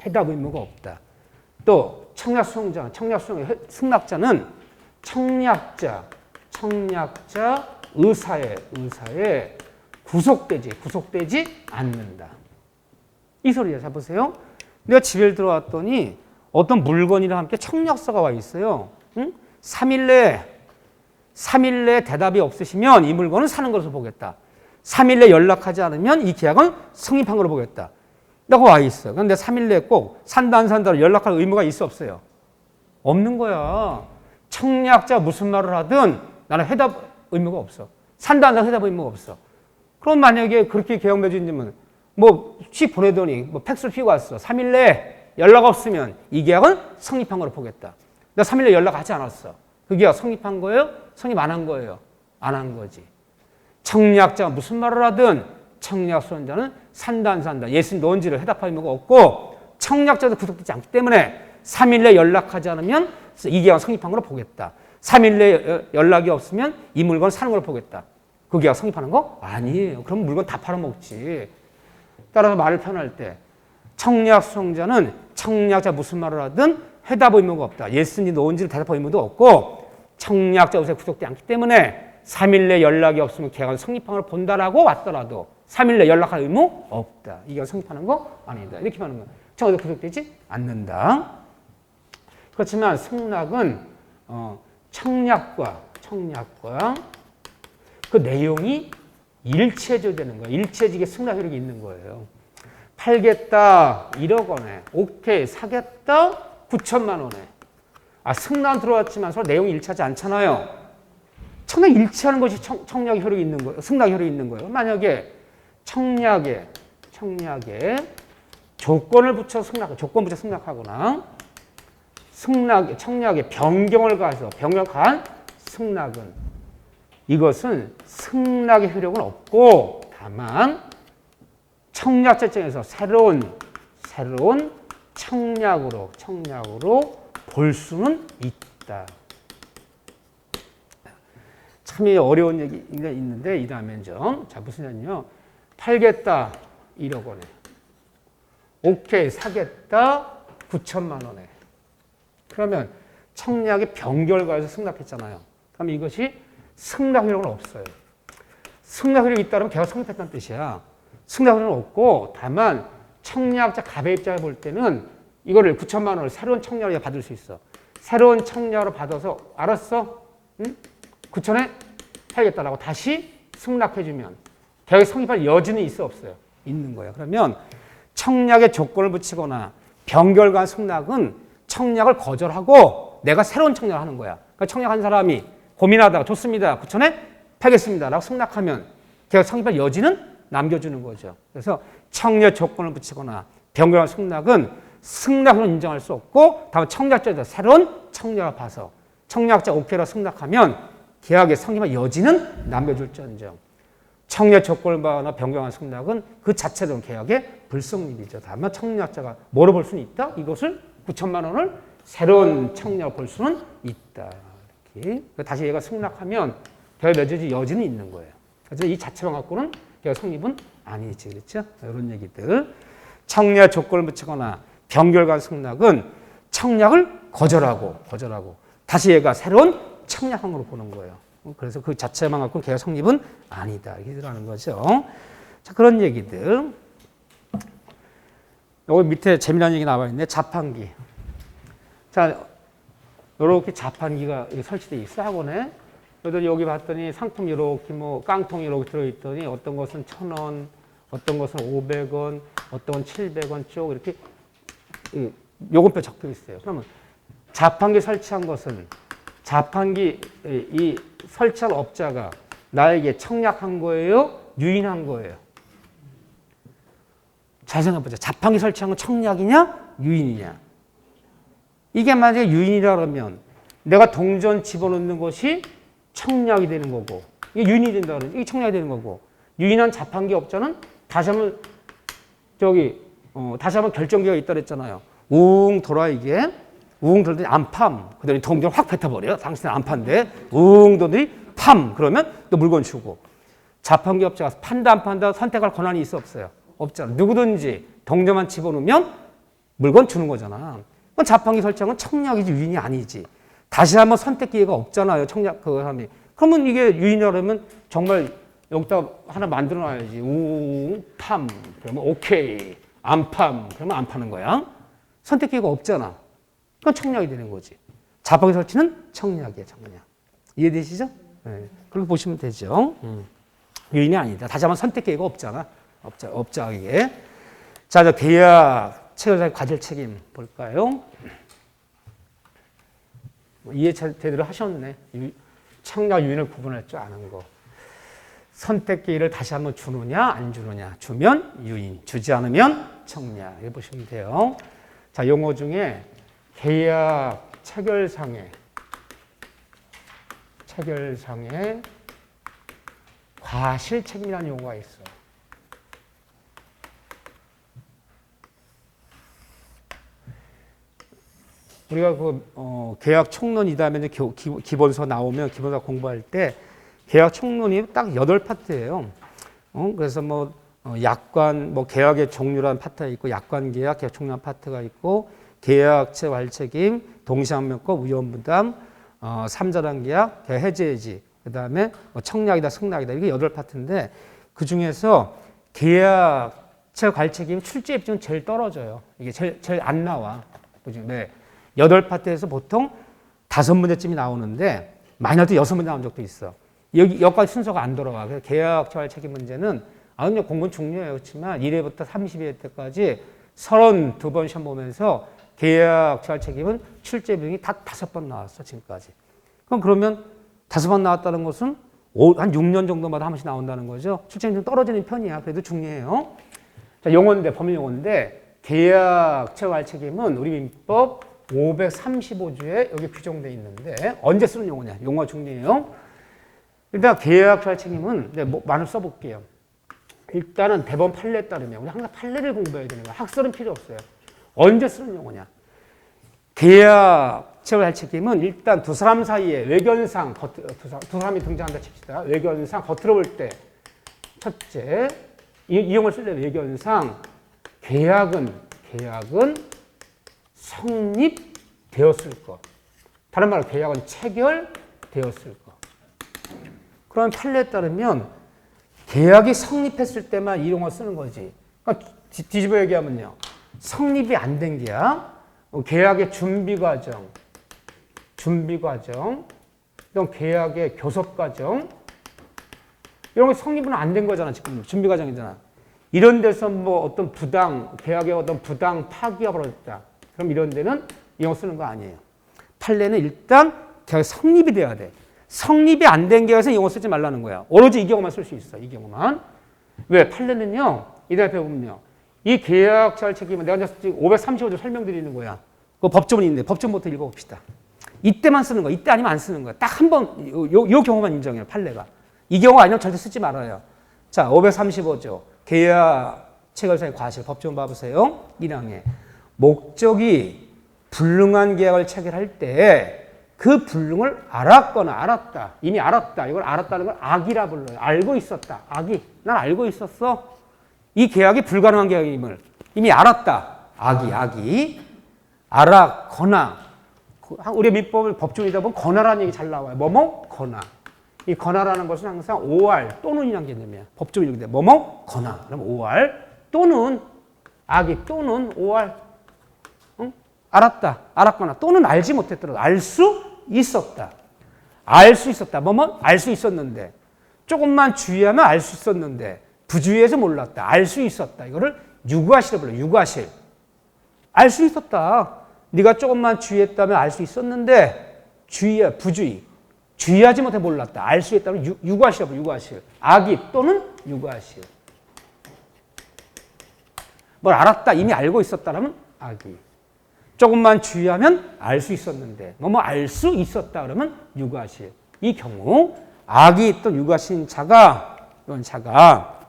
해답 의무가 없다. 또 청약 수용자, 승낙자는 청약자 의사에 구속되지 않는다. 이 소리야. 자 보세요. 내가 집에 들어왔더니 어떤 물건이랑 함께 청약서가 와 있어요. 응? 3일 내에 대답이 없으시면 이 물건은 사는 것으로 보겠다. 3일 내에 연락하지 않으면 이 계약은 성립한 걸로 보겠다. 라고 와 있어요. 그런데 3일 내에 꼭 산다 안 산다로 연락할 의무가 있어 없어요? 없는 거야. 청약자 무슨 말을 하든 나는 해답 의무가 없어. 산다 안 산다 해답 의무가 없어. 그럼 만약에 그렇게 계약 맺으면 씩 보내더니 팩스를 피고 왔어. 3일 내에 연락 없으면 이 계약은 성립한 걸로 보겠다. 나 3일 내에 연락하지 않았어. 그 계약 성립한 거예요? 성립 안 한 거예요? 안 한 거지. 청약자가 무슨 말을 하든 청약 수용자는 산다 안 산다. 예수님 논지를 해답할 의무가 없고 청약자도 구속되지 않기 때문에 3일 내에 연락하지 않으면 이 계약 성립한 걸로 보겠다. 3일 내에 연락이 없으면 이 물건 사는 걸로 보겠다. 그 계약 성립하는 거? 아니에요. 그럼 물건 다 팔아먹지. 따라서 말을 표현할 때 청약 수용자는 청약자 무슨 말을 하든 해답 의무가 없다. 예수님 논지를 대답할 의무도 없고 청약자 우세 구속되지 않기 때문에 3일 내에 연락이 없으면 계약은 성립한 걸 본다라고 왔더라도 3일 내에 연락할 의무 없다. 이게 성립하는 거 아니다. 이렇게 말하는 거야. 청약자 구속되지 않는다. 그렇지만 승낙은 청약과 그 내용이 일체적되는 거예요. 일체적인 승낙 효력이 있는 거예요. 팔겠다 1억 원에, 오케이 사겠다 9천만 원에. 승낙 들어왔지만 서로 내용이 일치하지 않잖아요. 청약 일치하는 것이 청약 효력이 있는 거예요. 승낙 효력이 있는 거예요. 만약에 청약에 조건 붙여 승낙하거나 청약에 변경을 가한 승낙은 이것은 승낙의 효력은 없고 다만 청약자 입장에서 새로운 청약으로 볼 수는 있다. 참 어려운 얘기가 있는데 이 다음엔 자 무슨요? 팔겠다 1억 원에, 오케이 사겠다 9천만 원에. 그러면 청약의 변경을 가해서 승낙했잖아요. 그럼 이것이 승낙 효력은 없어요. 승낙 효력이 있다면 계약 성립했다는 뜻이야. 승낙 효력은 없고 다만 청약자 갑의 입장에 볼 때는 이거를 9천만 원을 새로운 청약으로 받을 수 있어. 새로운 청약으로 받아서 알았어? 응? 9천에 팔겠다라고 다시 승낙해주면 계약이 성립할 여지는 있어 없어요? 있는 거예요. 그러면 청약에 조건을 붙이거나 변경을 가한 승낙은 청약을 거절하고 내가 새로운 청약을 하는 거야. 그러니까 청약한 사람이 고민하다가 좋습니다. 9천에 팔겠습니다. 라고 승낙하면 계약 성립할 여지는 남겨주는 거죠. 그래서 청약 조건을 붙이거나 변경한 승낙은 승낙으로 인정할 수 없고 다만 청약자에다 새로운 청약을 봐서 청약자 오케이로 승낙하면 계약의 성립의 여지는 남겨둘지언정 청약 조건바나 변경한 승낙은 그 자체로는 계약의 불성립이죠. 다만 청약자가 뭐로 볼 수는 있다? 이것을 9천만 원을 새로운 청약을 볼 수는 있다. 이렇게. 다시 얘가 승낙하면 계약 맺어질 여지는 있는 거예요. 그래서 이 자체만 갖고는 계약 성립은 아니지. 그렇죠? 이런 얘기들. 청약 조건을 붙이거나 변결간 승낙은 청약을 거절하고 다시 얘가 새로운 청약항으로 보는 거예요. 그래서 그 자체만 갖고 계약 성립은 아니다. 이렇게 들어가는 거죠. 자, 그런 얘기들. 여기 밑에 재미난 얘기 나와 있네. 자판기. 자, 이렇게 자판기가 설치되어 있어, 학원에. 그래서 여기 봤더니 상품 이렇게 뭐 깡통이 이렇게 들어있더니 어떤 것은 1,000원, 어떤 것은 500원, 어떤 건 700원 쭉 이렇게 요금표 적혀 있어요. 그러면 자판기 설치한 것은 자판기 이 설치한 업자가 나에게 청약한 거예요? 유인한 거예요? 잘 생각해보자. 자판기 설치한 건 청약이냐? 유인이냐? 이게 만약에 유인이라 그러면 내가 동전 집어넣는 것이 청약이 되는 거고 이게 유인이 된다 그러면 이게 청약이 되는 거고 유인한 자판기 업자는 다시 한번 결정기가 있다 그랬잖아요. 웅 돌아 이게 웅 돌더니 안 팜. 그다음에 동전 확 뱉어버려. 당신은 안 판대. 웅 돌더니 팜. 그러면 또 물건 주고. 자판기 업자가 판다 안 판다 선택할 권한이 있어 없어요? 없잖아. 누구든지 동전만 집어넣으면 물건 주는 거잖아. 그건 자판기 설치한 건 청약이지 유인이 아니지. 다시 한번 선택 기회가 없잖아요. 청약 그 사람이. 그러면 이게 유인이라면 정말 여기다 하나 만들어 놔야지. 웅 팜. 그러면 오케이. 안 팜. 그러면 안 파는 거야. 선택 기회가 없잖아. 그건 청약이 되는 거지. 자판기 설치는 청약이에요, 청약. 이해되시죠? 네. 그렇게 보시면 되죠. 유인이 아니다. 다시 한번 선택 기회가 없잖아. 업자에게. 자, 계약, 체결자의 과실 책임 볼까요? 이해 제대로 하셨네. 청약 유인을 구분할 줄 아는 거. 선택 기회를 다시 한번 주느냐, 안 주느냐. 주면 유인, 주지 않으면 청약. 이거 보시면 돼요. 자, 용어 중에 계약 체결상의 과실 책임이라는 용어가 있어. 우리가 계약 총론 이다음에 기본서 나오면 기본서 공부할 때 계약 총론이 딱 8파트예요. 그래서 약관 계약의 종류라는 파트가 있고 약관 계약, 계약 총론 파트가 있고 계약체 괄책임, 동시항명권, 위험부담, 3자단 계약, 계약 해제해지, 그 다음에 청약이다, 승낙이다. 이게 8파트인데 그 중에서 계약체 괄책임 출제 비중은 제일 떨어져요. 이게 제일 안 나와. 네. 8파트에서 보통 5문제쯤이 나오는데 많이 나올 때 6문제 나온 적도 있어. 여기까지 순서가 안 돌아와. 그래서 계약체 괄책임 문제는 공부는 중요해요. 그렇지만 1회부터 32회 때까지 32번 시험 보면서 계약 체결 책임은 출제 비용이 다 5번 나왔어, 지금까지. 그러면 5번 나왔다는 것은 한 6년 정도마다 한 번씩 나온다는 거죠. 출제 비용이 떨어지는 편이야. 그래도 중요해요. 자, 용어인데, 법률 용어인데, 계약 체결 책임은 우리 민법 535조에 여기 규정되어 있는데, 언제 쓰는 용어냐? 용어 중요해요. 일단 계약 체결 책임은, 많이 써볼게요. 일단은 대법원 판례에 따르면, 우리 항상 판례를 공부해야 되는 거야. 학설은 필요 없어요. 언제 쓰는 용어냐? 계약 체결 책임은 일단 두 사람 사이에 외견상, 두 사람이 등장한다 칩시다. 외견상 겉으로 볼 때 첫째, 이 용어를 쓸 때 외견상 계약은 성립되었을 것. 다른 말로 계약은 체결되었을 것. 그럼 판례에 따르면 계약이 성립했을 때만 이 용어 쓰는 거지. 그러니까 뒤집어 얘기하면요. 성립이 안 된 계약, 계약의 준비 과정, 이런 계약의 교섭 과정, 이런 거 성립은 안 된 거잖아, 지금. 준비 과정이잖아. 이런 데서 어떤 계약의 어떤 부당 파기가 벌어졌다. 그럼 이런 데는 이 용어 쓰는 거 아니에요. 판례는 일단 계약이 성립이 돼야 돼. 성립이 안 된 계약에서 이 용어 쓰지 말라는 거야. 오로지 이 경우만 쓸 수 있어, 이 경우만. 왜? 판례는요, 이따가 배우면요. 이 계약 체결 책임은 내가 지금 535조 설명드리는 거야. 그 법조문이 있는데 법조문부터 읽어봅시다. 이때만 쓰는 거야. 이때 아니면 안 쓰는 거야. 딱 한 번, 요 경우만 인정해요. 판례가. 이 경우가 아니면 절대 쓰지 말아요. 자, 535조. 계약 체결상의 과실. 법 좀 봐보세요. 1항에. 목적이 불능한 계약을 체결할 때 그 불능을 알았거나 알았다. 이미 알았다. 이걸 알았다는 걸 악이라 불러요. 알고 있었다. 악이. 난 알고 있었어. 이 계약이 불가능한 계약임을 이미 알았다. 악이. 알았거나. 우리 민법을 법조이다 보면 거나라는 얘기 잘 나와요. 거나. 이 거나라는 것은 항상 오알 또는이란 개념이야. 법조인 얘기인데 거나. 그럼 오알 또는 악이 또는 오알. 응? 알았다. 알았거나 또는 알지 못했더라도 알 수 있었다. 알 수 있었다. 알 수 있었는데. 조금만 주의하면 알 수 있었는데. 부주의해서 몰랐다. 알 수 있었다. 이거를 유과실을 불러요. 유과실. 알 수 있었다. 네가 조금만 주의했다면 알 수 있었는데 부주의. 주의하지 못해 몰랐다. 알 수 있다면 유과실이라고 유과실. 악이 또는 유과실. 뭘 알았다. 이미 알고 있었다라면 악이. 조금만 주의하면 알 수 있었는데 알 수 있었다 그러면 유과실. 이 경우 악이 있던 유과실인 이런 자가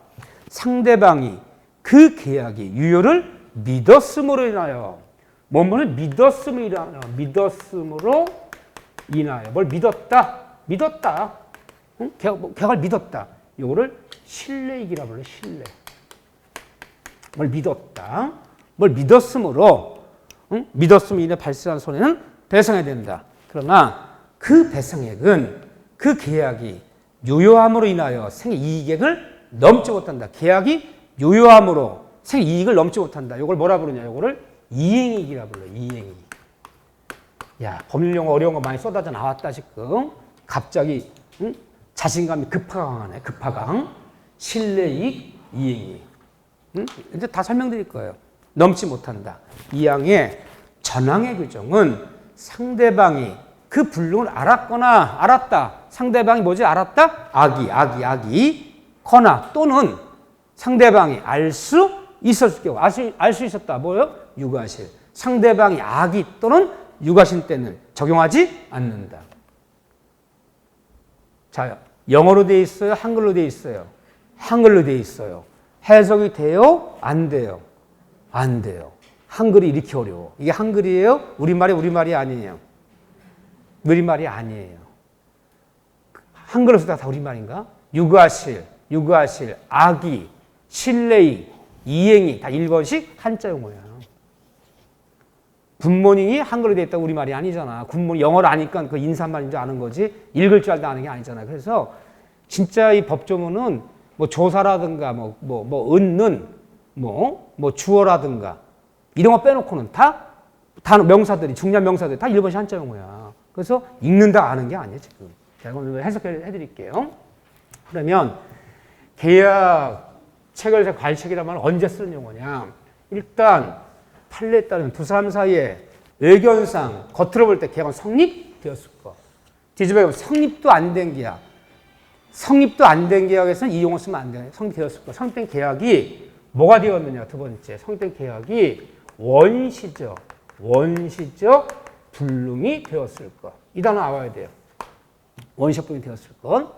상대방이 그 계약의 유효를 믿었음으로 인하여 뭐뭐를 믿었음으로 인하여 뭘 믿었다. 응? 계약을 믿었다. 이거를 신뢰이기라 불러요. 신뢰. 뭘 믿었다. 뭘 믿었음으로 믿었음으로 인해 발생한 손해는 배상해야 된다. 그러나 그 배상액은 그 계약이 유효함으로 인하여 생이익액을 넘지 못한다. 계약이 유효함으로 생이익을 넘지 못한다. 이걸 뭐라 부르냐? 이거를 이행이익이라 불러요. 이행이익. 야, 법률용어 어려운 거 많이 쏟아져 나왔다 지금. 갑자기 자신감이 급하강하네. 급하강. 신뢰이익, 이행이익. 이제 다 설명드릴 거예요. 넘지 못한다. 이 항의 전항의 규정은 상대방이 그 불능을 알았거나 알았다. 상대방이 뭐지? 알았다? 악이. 거나 또는 상대방이 알 수 있었을 경우. 알 수 있었다. 뭐예요? 유과실. 상대방이 악이 또는 유과실 때는 적용하지 않는다. 자, 영어로 돼 있어요? 한글로 돼 있어요? 한글로 돼 있어요. 해석이 돼요? 안 돼요? 안 돼요. 한글이 이렇게 어려워. 이게 한글이에요? 우리말이 아니에요. 우리말이 아니에요. 한글로 쓰다가 다 우리말인가? 유과실, 악이, 신뢰이, 이행이 다 일본식 한자 용어야. 굿모닝이 한글로 되어 있다고 우리말이 아니잖아. 굿모닝 영어를 아니까 그 인사말인 줄 아는 거지 읽을 줄 알도 아는 게 아니잖아. 그래서 진짜 이 법조문은 조사라든가 은는 주어라든가 이런 거 빼놓고는 다 명사들이 중요한 명사들이 다 일본식 한자 용어야. 그래서 읽는다 아는 게 아니에요 지금. 제가 오늘 해석해 드릴게요. 그러면 계약 체결자 관식이란 말은 언제 쓰는 용어냐? 일단 판례에 따르면 두 사람 사이에 의견상 겉으로 볼 때 계약은 성립되었을 거. 뒤집어 보면 성립도 안 된 계약. 성립도 안 된 계약에서는 이 용어 쓰면 안 돼요. 성립되었을 거. 성립된 계약이 뭐가 되었느냐? 두 번째. 성립된 계약이 원시적 불능이 되었을 것. 이 단어 나와야 돼요. 원시적 불능이 되었을 것.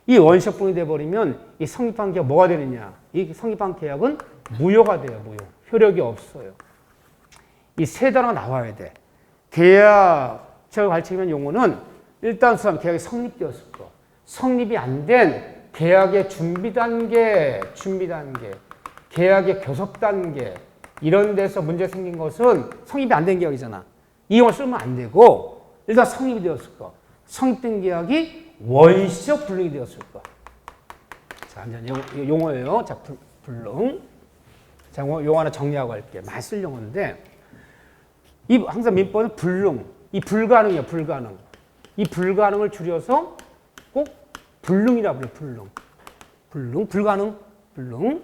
이 원시적 불능이 되어버리면 이 성립한 계약 뭐가 되느냐? 이 성립한 계약은 무효가 돼요. 무효. 효력이 없어요. 이 세 단어가 나와야 돼. 계약 체결 관측이라는 용어는 일단 계약이 성립되었을 것. 성립이 안 된 계약의 준비 단계, 계약의 교섭 단계 이런 데서 문제 생긴 것은 성립이 안 된 계약이잖아. 이 용어 쓰면 안 되고 일단 성립이 되었을 거. 성립된 계약이 원시적 불능이 되었을 거. 자, 이제 용어예요. 자, 불능. 자, 용어 하나 정리하고 할게요. 많이 쓸 용어인데 항상 민법은 불능, 이 불가능이에요. 불가능. 이 불가능을 줄여서 꼭 불능이라고 불러요. 불능, 불가능, 불능.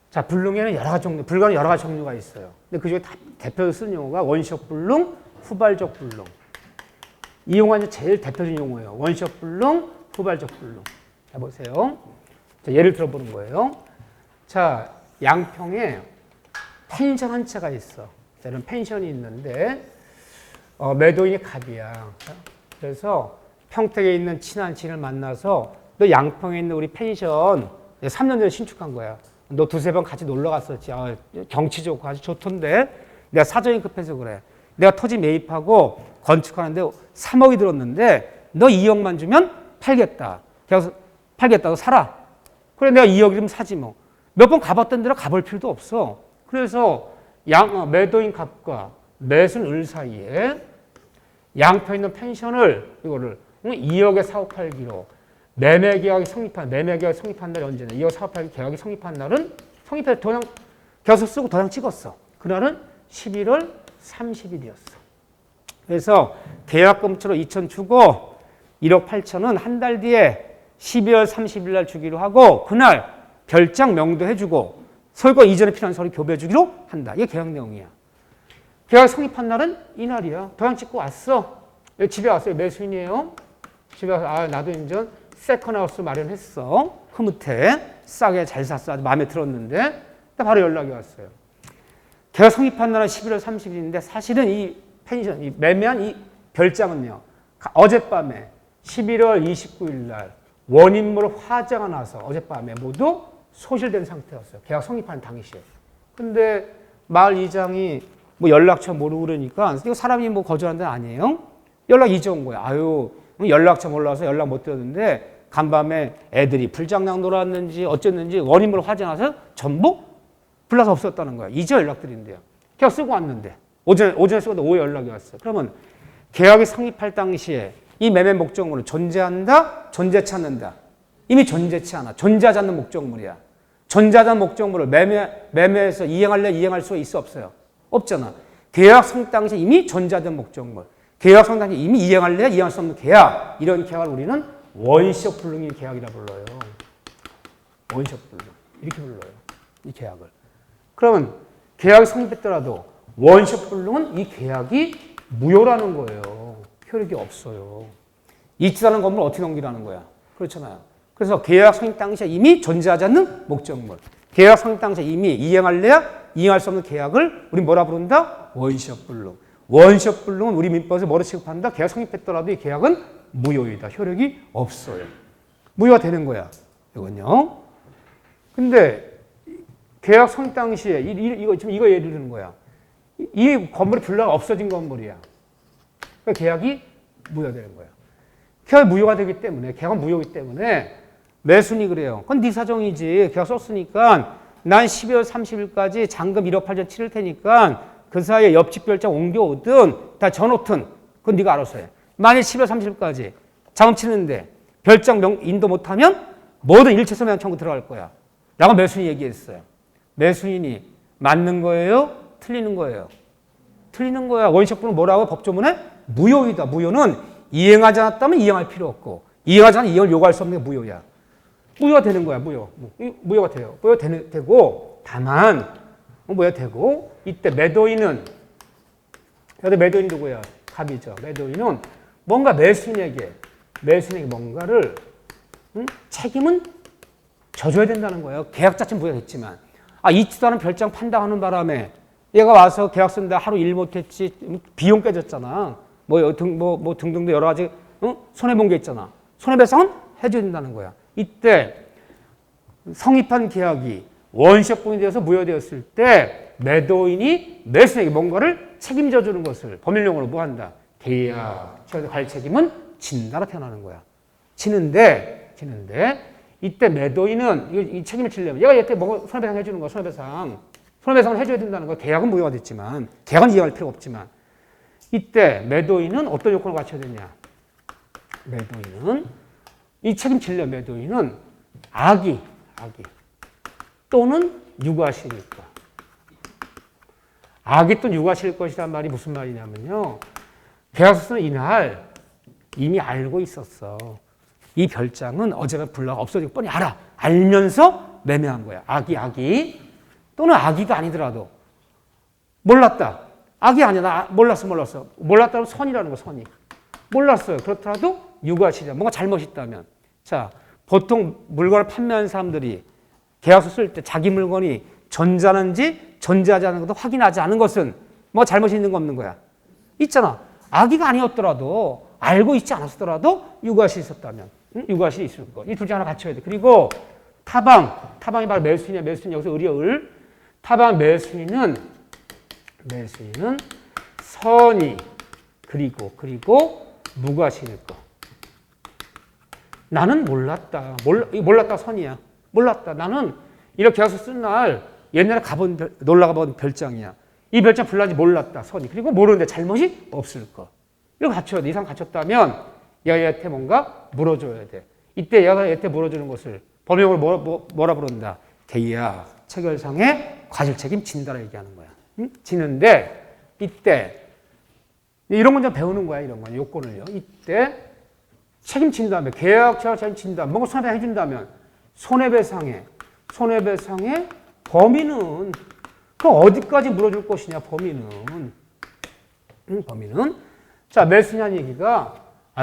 자, 불능에는 여러 가지 종류, 불가능 여러 가지 종류가 있어요. 근데 그 중에 대표적으로 쓰는 용어가 원시적 불능, 후발적 불능. 이 용어가 이제 제일 대표적인 용어예요. 원시적 불능, 후발적 불능. 자, 보세요. 자, 예를 들어보는 거예요. 자, 양평에 펜션 한 채가 있어. 자, 이런 펜션이 있는데, 매도인이 갑이야. 그래서 평택에 있는 친한 지인을 만나서 너 양평에 있는 우리 펜션 3년 전에 신축한 거야. 너 두세 번 같이 놀러 갔었지. 경치 좋고 아주 좋던데. 내가 사정이 급해서 그래. 내가 토지 매입하고 건축하는데 3억이 들었는데 너 2억만 주면 팔겠다. 그래서 팔겠다고 사라. 그래 내가 2억이면 사지 뭐. 몇 번 가봤던 데로 가볼 필요도 없어. 그래서 매도인 갑과 매수인 을 사이에 양평에 있는 펜션을 이거를 2억에 사업 팔기로 매매 계약이 성립한 날이 언제냐? 2억 사업 팔기 계약이 성립한 날은 성립해서 도장 계약서 쓰고 도장 찍었어. 그날은 11월 30일이었어. 그래서 계약금으로 2천 주고 1억 8천은 한 달 뒤에 12월 30일 날 주기로 하고 그날 별장 명도해주고 설거 이전에 필요한 서류 교배해주기로 한다. 이게 계약 내용이야. 계약 성립한 날은 이날이야. 도장 찍고 왔어. 집에 왔어요. 매수인이에요. 집에 와서 나도 이제 세컨하우스 마련했어. 흐뭇해. 싸게 잘 샀어. 아주 마음에 들었는데 바로 연락이 왔어요. 계약 성립한 날은 11월 30일인데 사실은 이 펜션, 이 매매한 이 별장은요. 어젯밤에 11월 29일 날 원인모로 화재가 나서 어젯밤에 모두 소실된 상태였어요. 계약 성립한 당시에. 근데 마을 이장이 뭐 연락처 모르고 그러니까 이거 사람이 뭐 거절한 데는 아니에요. 연락 이제 온 거야. 연락처 몰라서 연락 못 드렸는데 간밤에 애들이 불장난 놀았는지 어쨌는지 원인모로 화재 나서 전부 불나서 없었다는 거야. 이제 연락드린대요. 계약 쓰고 왔는데 오전에 쓰고 오후에 연락이 왔어요. 그러면 계약이 성립할 당시에 이 매매 목적물은 존재한다, 존재치 않는다. 이미 존재치 않아. 존재하지 않는 목적물이야. 존재하지 않는 목적물을 매매해서 이행할 수 있어 없어요? 없잖아. 계약 성립 당시에 이미 존재하던 목적물. 계약 성립 당시에 이미 이행할 수 없는 계약. 이런 계약을 우리는 원시적 불능인 계약이라 불러요. 원시적 불능. 이렇게 불러요. 이 계약을. 그러면 계약이 성립했더라도 원시적 불능은 이 계약이 무효라는 거예요. 효력이 없어요. 있지 않은 건물 어떻게 넘기라는 거야. 그렇잖아요. 그래서 계약 성립 당시에 이미 존재하지 않는 목적물. 계약 성립 당시에 이미 이행할 수 없는 계약을 우리 뭐라 부른다? 원시적 불능. 원시적 불능은 우리 민법에서 뭐로 취급한다? 계약 성립했더라도 이 계약은 무효이다. 효력이 없어요. 무효가 되는 거야. 이건요. 근데 계약 성립 당시에 이거 예를 드는 거야. 이 건물이 불나가 없어진 건물이야. 그러니까 계약이 무효되는 거야. 계약이 무효가 되기 때문에, 계약은 무효이기 때문에 매수인이 그래요. 그건 네 사정이지. 계약 썼으니까 난 12월 30일까지 잔금 1억 8천 치를 테니까 그 사이에 옆집 별장 옮겨오든 다 전놓든 그건 네가 알아서 해. 만약 12월 30일까지 잔금 치는데 별장 인도 못하면 뭐든 일체 소멸 청구 들어갈 거야. 라고 매수인이 얘기했어요. 매수인이 맞는 거예요? 틀리는 거예요? 틀리는 거야. 원시적 불능 뭐라고 법조문에? 무효이다. 무효는 이행하지 않았다면 이행할 필요 없고 이행하지 않으면 이행을 요구할 수 없는 게 무효야. 무효가 되는 거야. 무효가 돼요. 되고 다만 무효가 되고 이때 매도인은 누구야? 갑이죠. 매도인은 뭔가 매수인에게 뭔가를 책임은 져줘야 된다는 거예요. 계약 자체는 무효됐지만 있지도 않은 별장 판다 하는 바람에 얘가 와서 계약 쓴다 하루 일 못했지 비용 깨졌잖아. 등등도 여러 가지 손해본 게 있잖아. 손해배상은 해줘야 된다는 거야. 이때 성립한 계약이 원시적 불능이 되어서 무효되었을 때 매도인이 매수인에게 뭔가를 책임져 주는 것을 법률용어로 뭐 한다? 계약. 갈 책임은 진다로 태어나는 거야. 지는데 이때 매도인은 이 책임을 지려면 얘가 이때 뭐 손해배상 해주는 거야. 손해배상을 해줘야 된다는 거야. 계약은 무효가 됐지만 계약은 이행할 필요가 없지만 이때 매도인은 어떤 요건을 갖춰야 되냐? 매도인은 이 책임질려 매도인은 악의 또는 유가실일까? 악의 또는 유가실일 것이란 말이 무슨 말이냐면요. 계약서 쓰는 이날 이미 알고 있었어. 이 별장은 어제가 불나가 없어지고 뻔히 알면서 매매한 거야. 악의 또는 악의가 아니더라도 몰랐다. 악이 아니야. 나 몰랐어. 몰랐다면 선이라는 거 선이. 몰랐어요. 그렇더라도 유가실이야. 뭔가 잘못이 있다면. 자, 보통 물건을 판매하는 사람들이 계약서 쓸 때 자기 물건이 존재하는지 존재하지 않는 것도 확인하지 않은 것은 뭐 잘못이 있는 거 없는 거야. 있잖아. 아기가 아니었더라도 알고 있지 않았더라도 육아실이 있었다면 육아실이 있을 거. 이 둘 중 하나 갖춰야 돼. 그리고 타방이 바로 매순이야. 매순이 여기서 을이을. 타방 매순이는 선이 그리고 무가 신일 거. 나는 몰랐다. 몰랐다 선이야. 몰랐다. 나는 이렇게 와서 쓴 날 옛날에 놀러 가본 별장이야. 이 별장 불난지 몰랐다. 선이. 그리고 모르는데 잘못이 없을 거. 이거 갖춰야 돼. 이상 갖췄다면 얘한테 뭔가 물어줘야 돼. 이때 얘가 얘한테 물어주는 것을 법용으로 뭐라 부른다? 계약 체결상의 과실 책임 진다라 얘기하는 거야. 응? 지는데 이때 이런 건 좀 배우는 거야. 이런 건 요건을요. 이때 책임진다면 계약 체결 책임진다면 뭔가 손해배상 해준다면 손해배상의 범위는 그 어디까지 물어줄 것이냐. 범위는 자 매수냐는 얘기가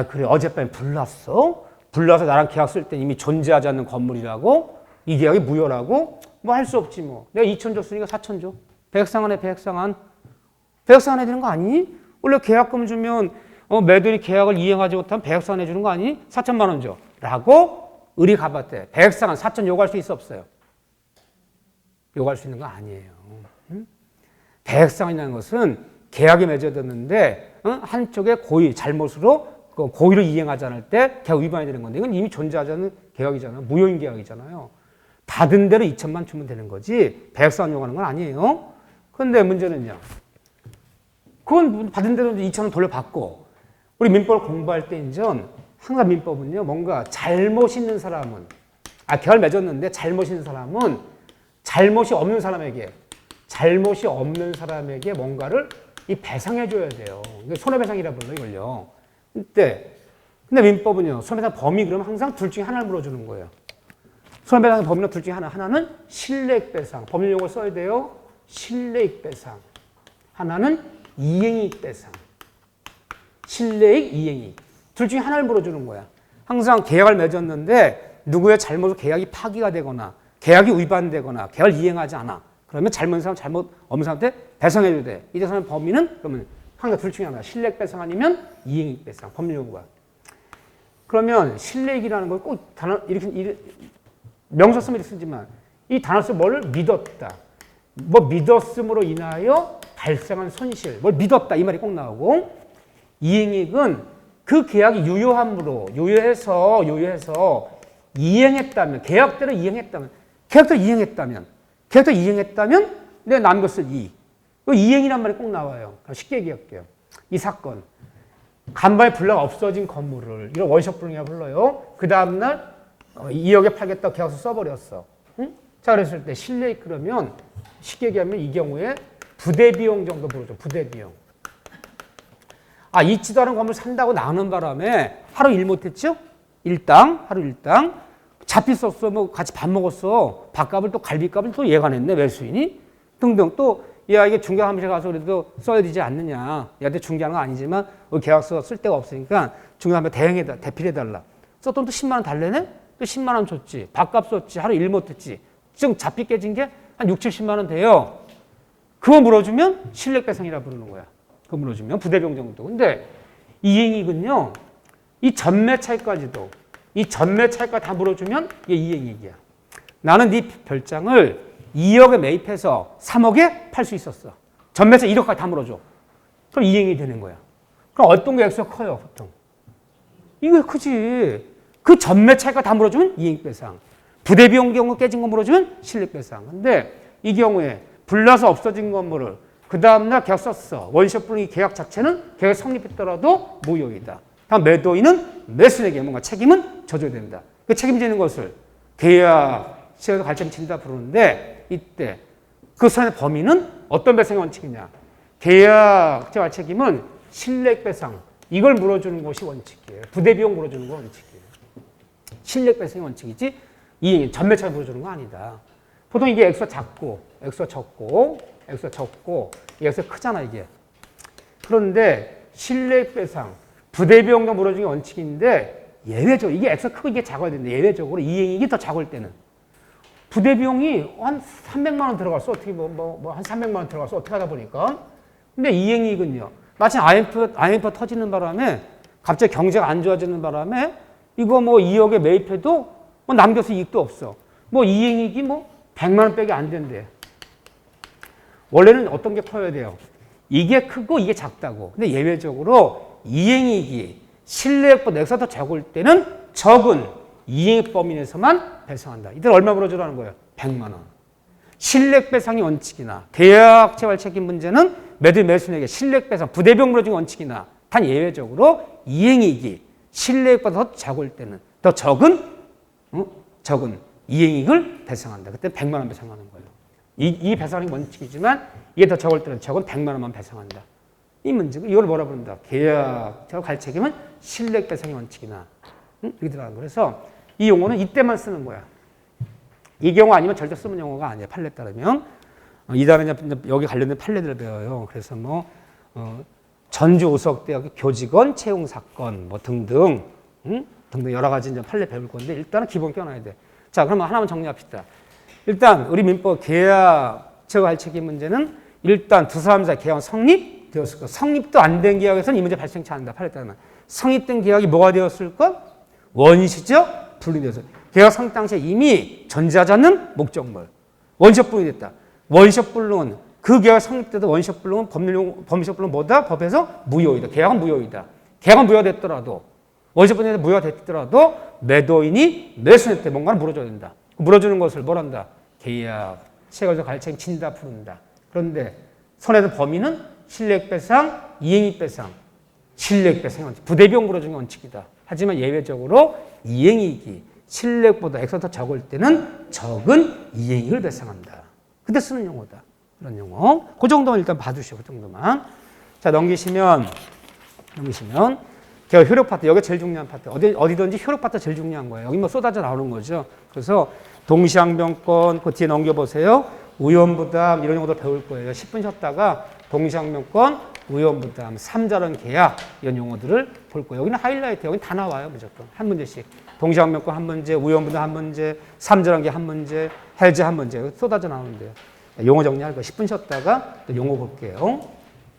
그래 어젯밤에 불났어 나랑 계약 쓸 때 이미 존재하지 않는 건물이라고 이 계약이 무효라고 뭐 할 수 없지 뭐. 내가 2천 줬으니까 4천 줘. 배액상환해. 배액상환 해야 되는 거 아니니? 원래 계약금 주면 매도인이 계약을 이행하지 못하면 배액상환 해주는 거 아니니? 4천만 원 줘. 라고 을이 가봤대. 배액상환 4천 요구할 수 있어 없어요? 요구할 수 있는 거 아니에요. 배액상환이라는 것은 계약이 맺어졌는데 한쪽의 고의 잘못으로 고의를 이행하지 않을 때 계약 위반이 되는 건데 이건 이미 존재하지 않는 계약이잖아요. 무효인 계약이잖아요. 받은 대로 2천만 주면 되는 거지 배액상환 요구하는 건 아니에요. 그런데 문제는요. 그건 받은 대로 2천원 돌려받고 우리 민법을 공부할 때 인전 항상 민법은요. 뭔가 잘못 있는 사람은 계약을 맺었는데 잘못 있는 사람은 잘못이 없는 사람에게 뭔가를 배상해 줘야 돼요. 손해배상이라 불러 이걸요. 근데 민법은요. 손해배상 범위 그러면 항상 둘 중에 하나를 물어주는 거예요. 손해배상 범위는 둘 중에 하나는 실내익배상. 법률용어를 써야 돼요. 실내익배상. 하나는 이행이익배상. 실내익, 이행이익. 둘 중에 하나를 물어주는 거야. 항상 계약을 맺었는데 누구의 잘못으로 계약이 파기가 되거나 계약이 위반되거나 계약을 이행하지 않아. 그러면 잘못 없는 사람한테 배상해줘야 돼. 이때 사람 범위는 그러면 항상 둘 중에 하나. 실내익배상 아니면 이행이익배상. 법률용어가. 그러면 실내익이라는 걸 꼭 단어 이렇게 명사 쓰면 이렇게 쓰지만 이 단어 쓰면 뭘 믿었다. 뭐 믿었음으로 인하여 발생한 손실. 뭘 믿었다. 이 말이 꼭 나오고 이행이익은 그 계약이 유효해서 이행했다면 계약대로 이행했다면 내가 남겼을 이익. 이행이란 말이 꼭 나와요. 쉽게 얘기할게요. 이 사건. 간밤에 불나가 없어진 건물을 이런 원시적 불능이라고 불러요. 그 다음날 2억에 팔겠다고 계약서 써버렸어. 응? 자 그랬을 때 실내익 그러면 쉽게 얘기하면 이 경우에 부대비용 정도 부르죠. 부대비용. 있지도 않은 건물 산다고 나오는 바람에 하루 일 못했죠? 하루 일당. 잡혔었어. 뭐 같이 밥 먹었어. 밥값을 또 갈비값을 또 얘가 냈네. 매수인이. 등등. 또 이게 중개사무실에 가서 그래도 써야 되지 않느냐. 얘한테 중개하는 거 아니지만 계약서 쓸 데가 없으니까 중개사무실에 대필해달라. 썼더니 또 10만 원 달래네? 또 10만 원 줬지. 밥값 썼지. 하루 일 못했지. 지금 잡히 깨진 게 한 6, 70만 원 돼요. 그거 물어주면 실내익배상이라 부르는 거야. 그거 물어주면 부대비용 정도. 근데 이행이익은요. 이 전매 차익까지 다 물어주면 이게 이행이익이야. 나는 네 별장을 2억에 매입해서 3억에 팔 수 있었어. 전매차 1억까지 다 물어줘. 그럼 이행이 되는 거야. 그럼 어떤 게 액수가 커요, 보통? 이거 크지. 그 전매 차익까지 다 물어주면 이행배상. 부대비용 경우 깨진 거 물어주면 실익배상. 근데 이 경우에 불나서 없어진 건물을 그 다음날 계약 썼어. 원시적 불능이 계약 자체는 계약 성립했더라도 무효이다. 다음 매도인은 매수인에게 뭔가 책임은 져줘야 된다. 그 책임지는 것을 계약 시에서 갈증친다 부르는데 이때 그 손해 범위는 어떤 배상의 원칙이냐. 계약자 책임은 실내익배상. 이걸 물어주는 것이 원칙이에요. 부대비용 물어주는 거 원칙이에요. 실내익배상이 원칙이지 이 전매차를 물어주는 거 아니다. 보통 이게 액수가 작고 액수가 적고 이 액수가 크잖아 이게. 그런데 실내익배상 부대비용도 물어주는 게 원칙인데 예외적으로 이게 액수가 크고 이게 작아야 되는데 예외적으로 이행이익이 더 작을 때는 부대비용이 한 300만 원 들어갔어. 어떻게 한 300만 원 들어갔어. 어떻게 하다 보니까. 근데 이행이익은요. 마침 IMF 터지는 바람에 갑자기 경제가 안 좋아지는 바람에 이거 뭐 2억에 매입해도 뭐 남겨서 이익도 없어. 뭐 이익이 뭐 100만 원 빼기 안 된대. 원래는 어떤 게 커야 돼요? 이게 크고 이게 작다고. 근데 예외적으로 이행이익이 신뢰액보다 엑스가 더 적을 때는 적은 이행액 범위 내에서만 배상한다. 이들 얼마 물어주라는 거예요? 100만 원. 신뢰액 배상이 원칙이나 계약 체활 책임 문제는 매수인에게 신뢰액 배상 부대비용 물어주는 원칙이나 단 예외적으로 이행이익이 신뢰액보다 더 적을 때는 더 적은 이행이익을 배상한다. 그때 100만 원 배상하는 거예요. 이 배상이 원칙이지만 이게 더 적을 때는 적은 100만 원만 배상한다. 이 문제고 이걸 뭐라 부른다? 계약자가 갈 책임은 신뢰액 배상의 원칙이나 이렇게 들어가는 거예요. 그래서 이 용어는 이때만 쓰는 거야. 이 경우 아니면 절대 쓰는 용어가 아니에요. 판례에 따르면. 이 다음에 여기 관련된 판례들을 배워요. 그래서 뭐 전주 오석대학교 교직원 채용 사건 뭐 등등 등등 여러 가지 이제 판례 배울 건데 일단은 기본 껴놔야 돼. 자, 그러면 하나만 정리합시다. 일단 우리 민법 계약처가 할 책임 문제는 일단 두 사람 사이 계약은 성립되었을 것. 성립도 안 된 계약에서는 이 문제 발생치 않는다. 판례에 따르면 성립된 계약이 뭐가 되었을 것? 원시적 불능되었을 것. 계약 성립 당시에 이미 존재하지 않는 목적물. 원시적 불능이 됐다. 원시적 불능은 그 계약 성립 때도 원시적 불능은 법리적 불능은 뭐다? 법에서 무효이다. 계약은 무효이다. 계약은 무효됐더라도 원시적 불능이 무효됐더라도 매도인이 매수인 때 뭔가를 물어줘야 된다. 물어주는 것을 뭐란다? 계약, 체결에서 갈 책임 진다 푸른다. 그런데 손해 든 범위는 신뢰액 배상, 이행이익 배상, 신뢰액 배상의 원칙, 부대비용 물어주는 게 원칙이다. 하지만 예외적으로 이행이익이 신뢰액보다 액수가 더 적을 때는 적은 이행이익을 배상한다. 그때 쓰는 용어다. 그런 용어. 그 정도만 일단 봐주시고, 그 정도만. 자, 넘기시면 제가 효력 파트, 여기 제일 중요한 파트. 어디든지 효력 파트 제일 중요한 거예요. 여기 뭐 쏟아져 나오는 거죠. 그래서 동시항변권, 그 뒤에 넘겨보세요. 우연부담, 이런 용어도 배울 거예요. 10분 쉬었다가 동시항변권, 우연부담, 3자론 계약, 이런 용어들을 볼 거예요. 여기는 하이라이트, 여기는 다 나와요. 무조건. 한 문제씩. 동시항변권 한 문제, 우연부담 한 문제, 3자론 계약 한 문제, 해제 한 문제. 쏟아져 나오는데요. 용어 정리할 거 10분 쉬었다가 또 용어 볼게요.